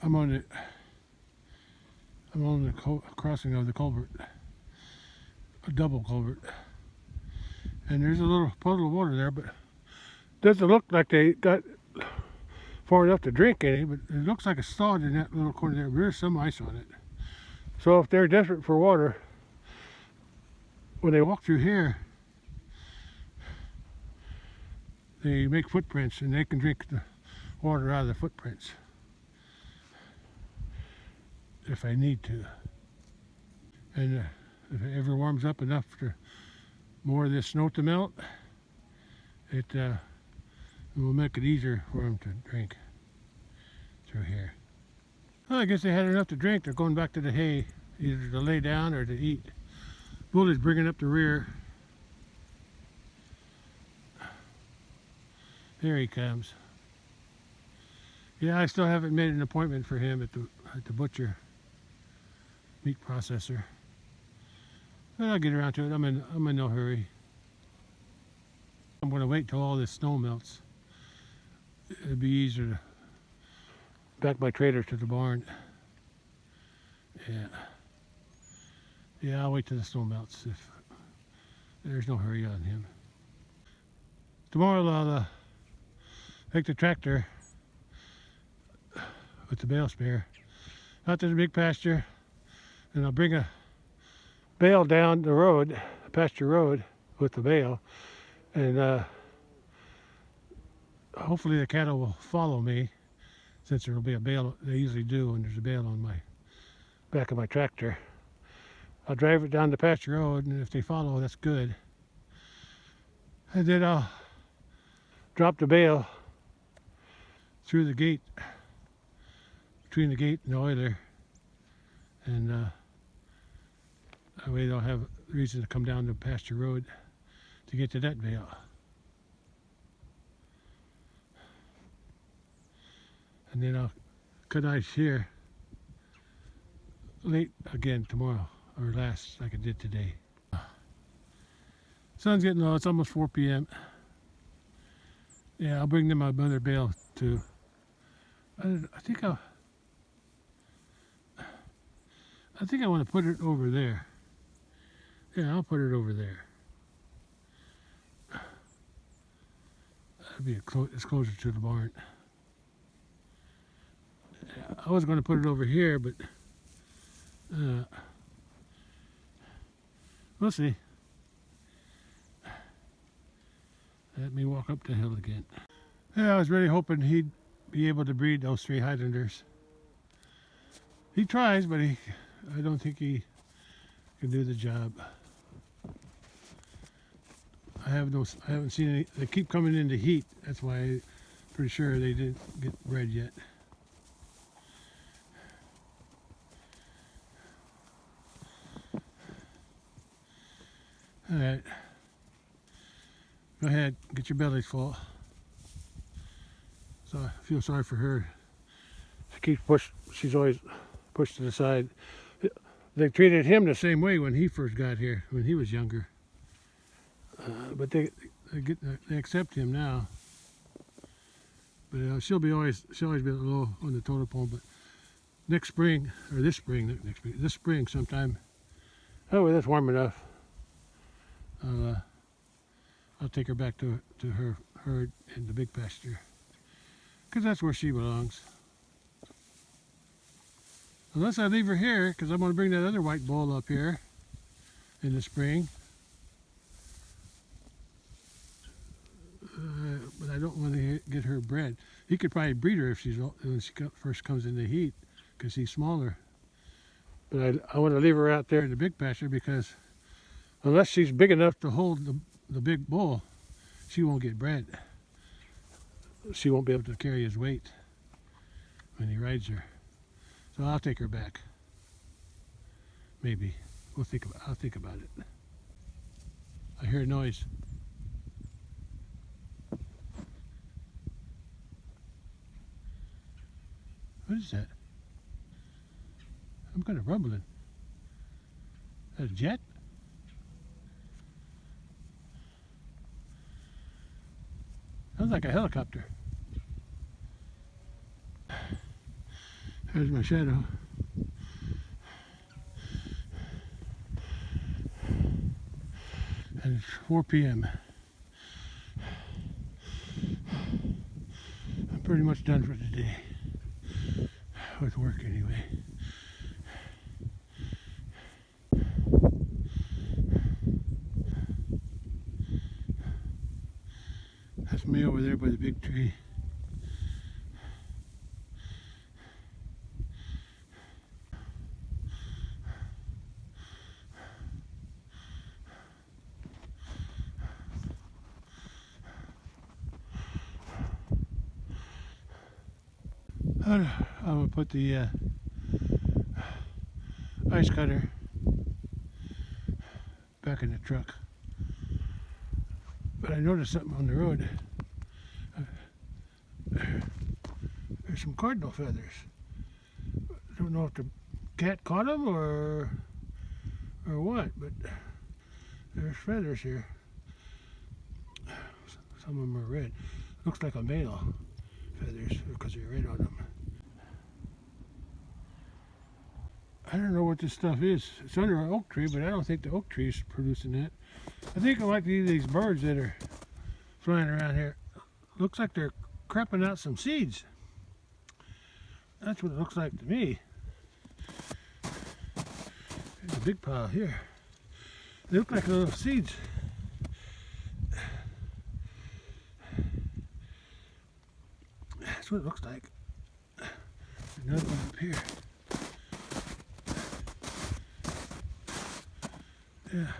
I'm on the crossing of the culvert, a double culvert. And there's a little puddle of water there, but it doesn't look like they got far enough to drink any, but it looks like it's thawed in that little corner there. There's some ice on it. So if they're desperate for water, when they walk through here, they make footprints and they can drink the water out of the footprints if they need to. And if it ever warms up enough for more of this snow to melt, it will make it easier for them to drink through here. Well, I guess they had enough to drink. They're going back to the hay, either to lay down or to eat. Bull is bringing up the rear. Here he comes. Yeah, I still haven't made an appointment for him at the butcher meat processor. But I'll get around to it. I'm in no hurry. I'm going to wait till all this snow melts. It'd be easier to back my trailer to the barn. Yeah, I'll wait till the snow melts. If there's no hurry on him. Tomorrow I'll take the tractor with the bale sprayer out to the big pasture, and I'll bring a bale down the road, pasture road, with the bale, and hopefully the cattle will follow me, since there will be a bale. They usually do when there's a bale on my back of my tractor. I'll drive it down the pasture road, and if they follow, that's good. And then I'll drop the bale through the gate, between the gate and the oiler, and that way they'll have reason to come down the pasture road to get to that bale. And then I'll cut ice here late again tomorrow, or last like I did today. Sun's getting low. It's almost 4 p.m. Yeah, I'll bring them my other bale too. I think I want to put it over there. Yeah, I'll put it over there. That'd be it's closer to the barn. I was going to put it over here, but we'll see. Let me walk up the hill again. Yeah, I was really hoping he'd be able to breed those 3 Highlanders. He tries, but I don't think he can do the job. I haven't seen any. They keep coming into heat. That's why I'm pretty sure they didn't get bred yet. All right. Go ahead, get your bellies full. So I feel sorry for her. She keeps she's always pushed to the side. They treated him the same way when he first got here, when he was younger. But they accept him now. But she'll always be low on the totem pole. But next spring, or this spring sometime. Oh, well, that's warm enough. I'll take her back to her herd in the big pasture, because that's where she belongs. Unless I leave her here, because I'm going to bring that other white bull up here in the spring. But I don't want to get her bred. He could probably breed her when she first comes into heat, because he's smaller. But I want to leave her out there in the big pasture, because unless she's big enough to hold the big bull, she won't get bred. She won't be able to carry his weight when he rides her. So I'll take her back. Maybe. I'll think about it. I hear a noise. What is that? I'm kind of rumbling. Is that a jet? Sounds like a helicopter. There's my shadow. And it's 4 p.m. I'm pretty much done for today. With work anyway. That's me over there by the big tree. I'm going to put the ice cutter back in the truck. But I noticed something on the road. There's some cardinal feathers. I don't know if the cat caught them or what, but there's feathers here. Some of them are red. Looks like a male feathers because they're red on them. I don't know what this stuff is. It's under an oak tree, but I don't think the oak tree is producing that. I think it might be these birds that are flying around here. Looks like they're crapping out some seeds. That's what it looks like to me. There's a big pile here. They look like little seeds. That's what it looks like. Another one up here. Yeah.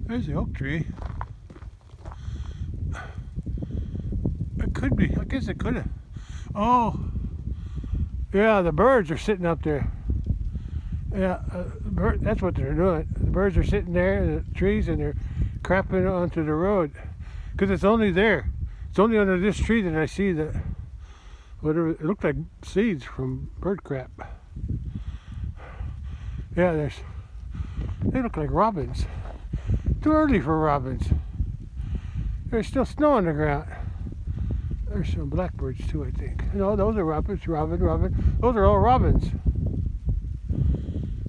There's the oak tree. It could be. I guess it could have. Oh. Yeah, the birds are sitting up there. Yeah, that's what they're doing. The birds are sitting there in the trees and they're crapping onto the road. Because it's only there. It's only under this tree that I see the, whatever, it looked like seeds from bird crap. Yeah, they look like robins. Too early for robins. There's still snow on the ground. There's some blackbirds too, I think. No, those are robins. Robin. Those are all robins.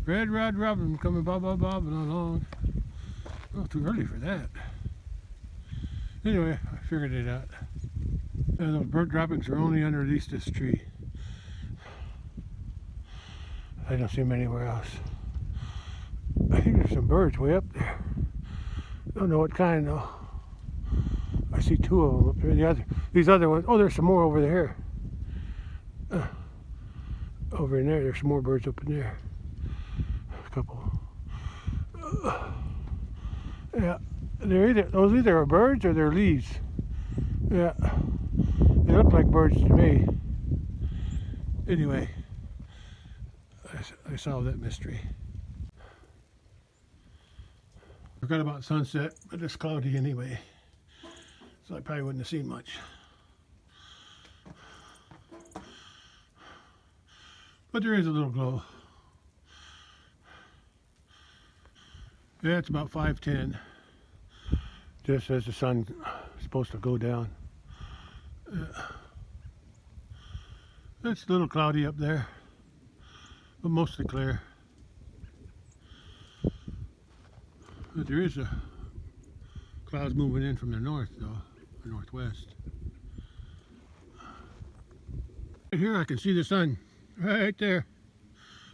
Red robin coming bobbing along. Oh, too early for that. Anyway, I figured it out. And those bird droppings are only underneath this tree. I don't see them anywhere else. I think there's some birds way up there. Don't know what kind though. I see two of them up there. These other ones. Oh, there's some more over there. Over in there, there's some more birds up in there. A couple. Yeah, those either are birds or they're leaves. Yeah, they look like birds to me. Anyway, I solved that mystery. Forgot about sunset, but it's cloudy anyway, so I probably wouldn't have seen much. But there is a little glow. Yeah, it's about 5:10, just as the sun's supposed to go down. It's a little cloudy up there, but mostly clear. But there is clouds moving in from the north, though, the northwest. Right here I can see the sun, right there.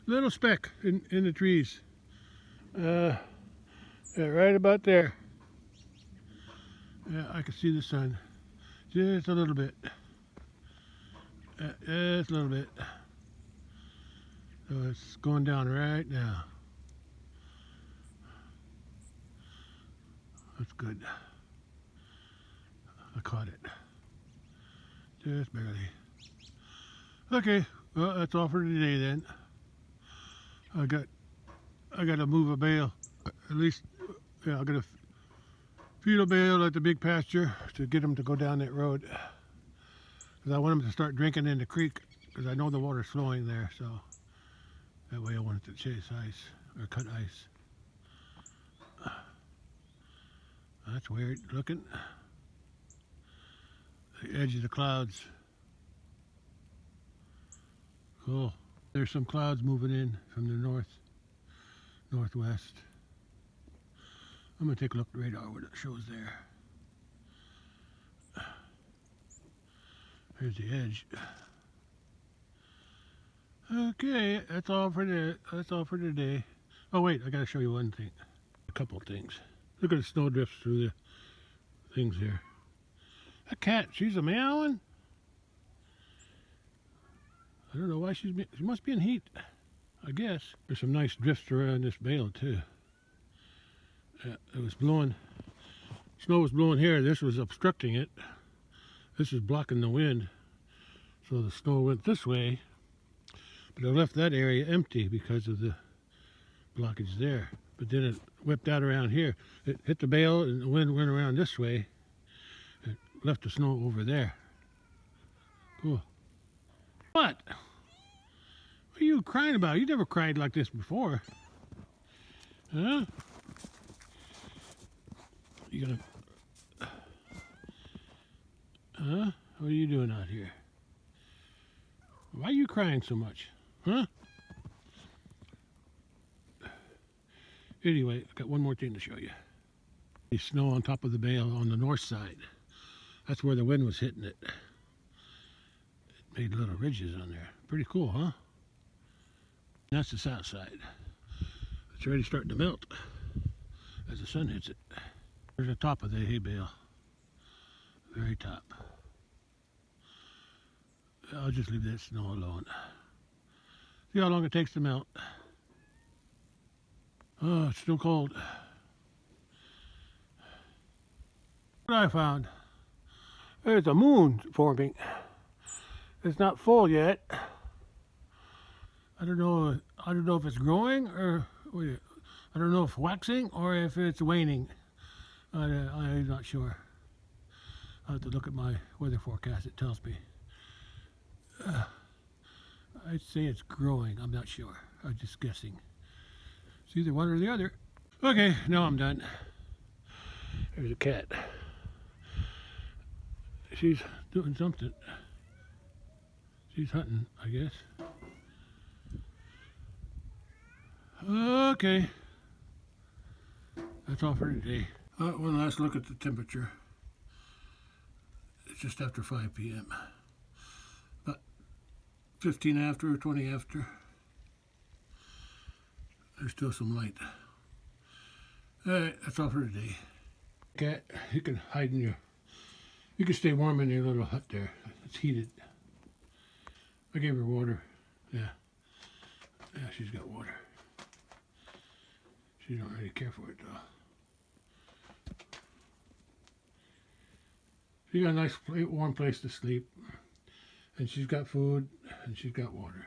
Little speck in the trees. Yeah, right about there. Yeah, I can see the sun. Just a little bit. Just a little bit. So it's going down right now. That's good. I caught it. Just barely. Okay, well that's all for today then. I got to move a bale. At least, yeah, I got to feed a bale at the big pasture to get them to go down that road. Because I want them to start drinking in the creek, because I know the water's flowing there, so that way I want it to chase ice, or cut ice. That's weird looking. The edge of the clouds. Cool. There's some clouds moving in from the northwest. I'm going to take a look at the radar, what it shows there. Here's the edge. Okay, that's all for today. Oh wait, I got to show you one thing. A couple of things. Look at the snow drifts through the things here. That cat, she's a meowing. I don't know why she must be in heat, I guess. There's some nice drifts around this bale too. It was blowing, snow was blowing here. This was obstructing it. This is blocking the wind. So the snow went this way, but it left that area empty because of the blockage there. But then it whipped out around here. It hit the bale and the wind went around this way left the snow over there. Cool. What? What are you crying about? You never cried like this before. Huh? You gonna... Huh? What are you doing out here? Why are you crying so much? Huh? Anyway, I got one more thing to show you. The snow on top of the bale on the north side. That's where the wind was hitting it. It made little ridges on there. Pretty cool, huh? That's the south side. It's already starting to melt as the sun hits it. There's the top of the hay bale. Very top. I'll just leave that snow alone. See how long it takes to melt. Oh, it's still cold. What I found, there's a moon forming. It's not full yet. I don't know if it's growing or I don't know if waxing or if it's waning. I'm not sure. I have to look at my weather forecast. It tells me. I'd say it's growing. I'm not sure. I'm just guessing. It's either one or the other. Okay, now I'm done. There's a cat. She's doing something. She's hunting, I guess. Okay. That's all for today. One last look at the temperature. It's just after 5 p.m. About 15 after or 20 after. There's still some light. Alright, that's all for today. Cat, you can hide in you can stay warm in your little hut there. It's heated. I gave her water. Yeah. Yeah, she's got water. She don't really care for it though. She got a nice warm place to sleep. And she's got food and she's got water.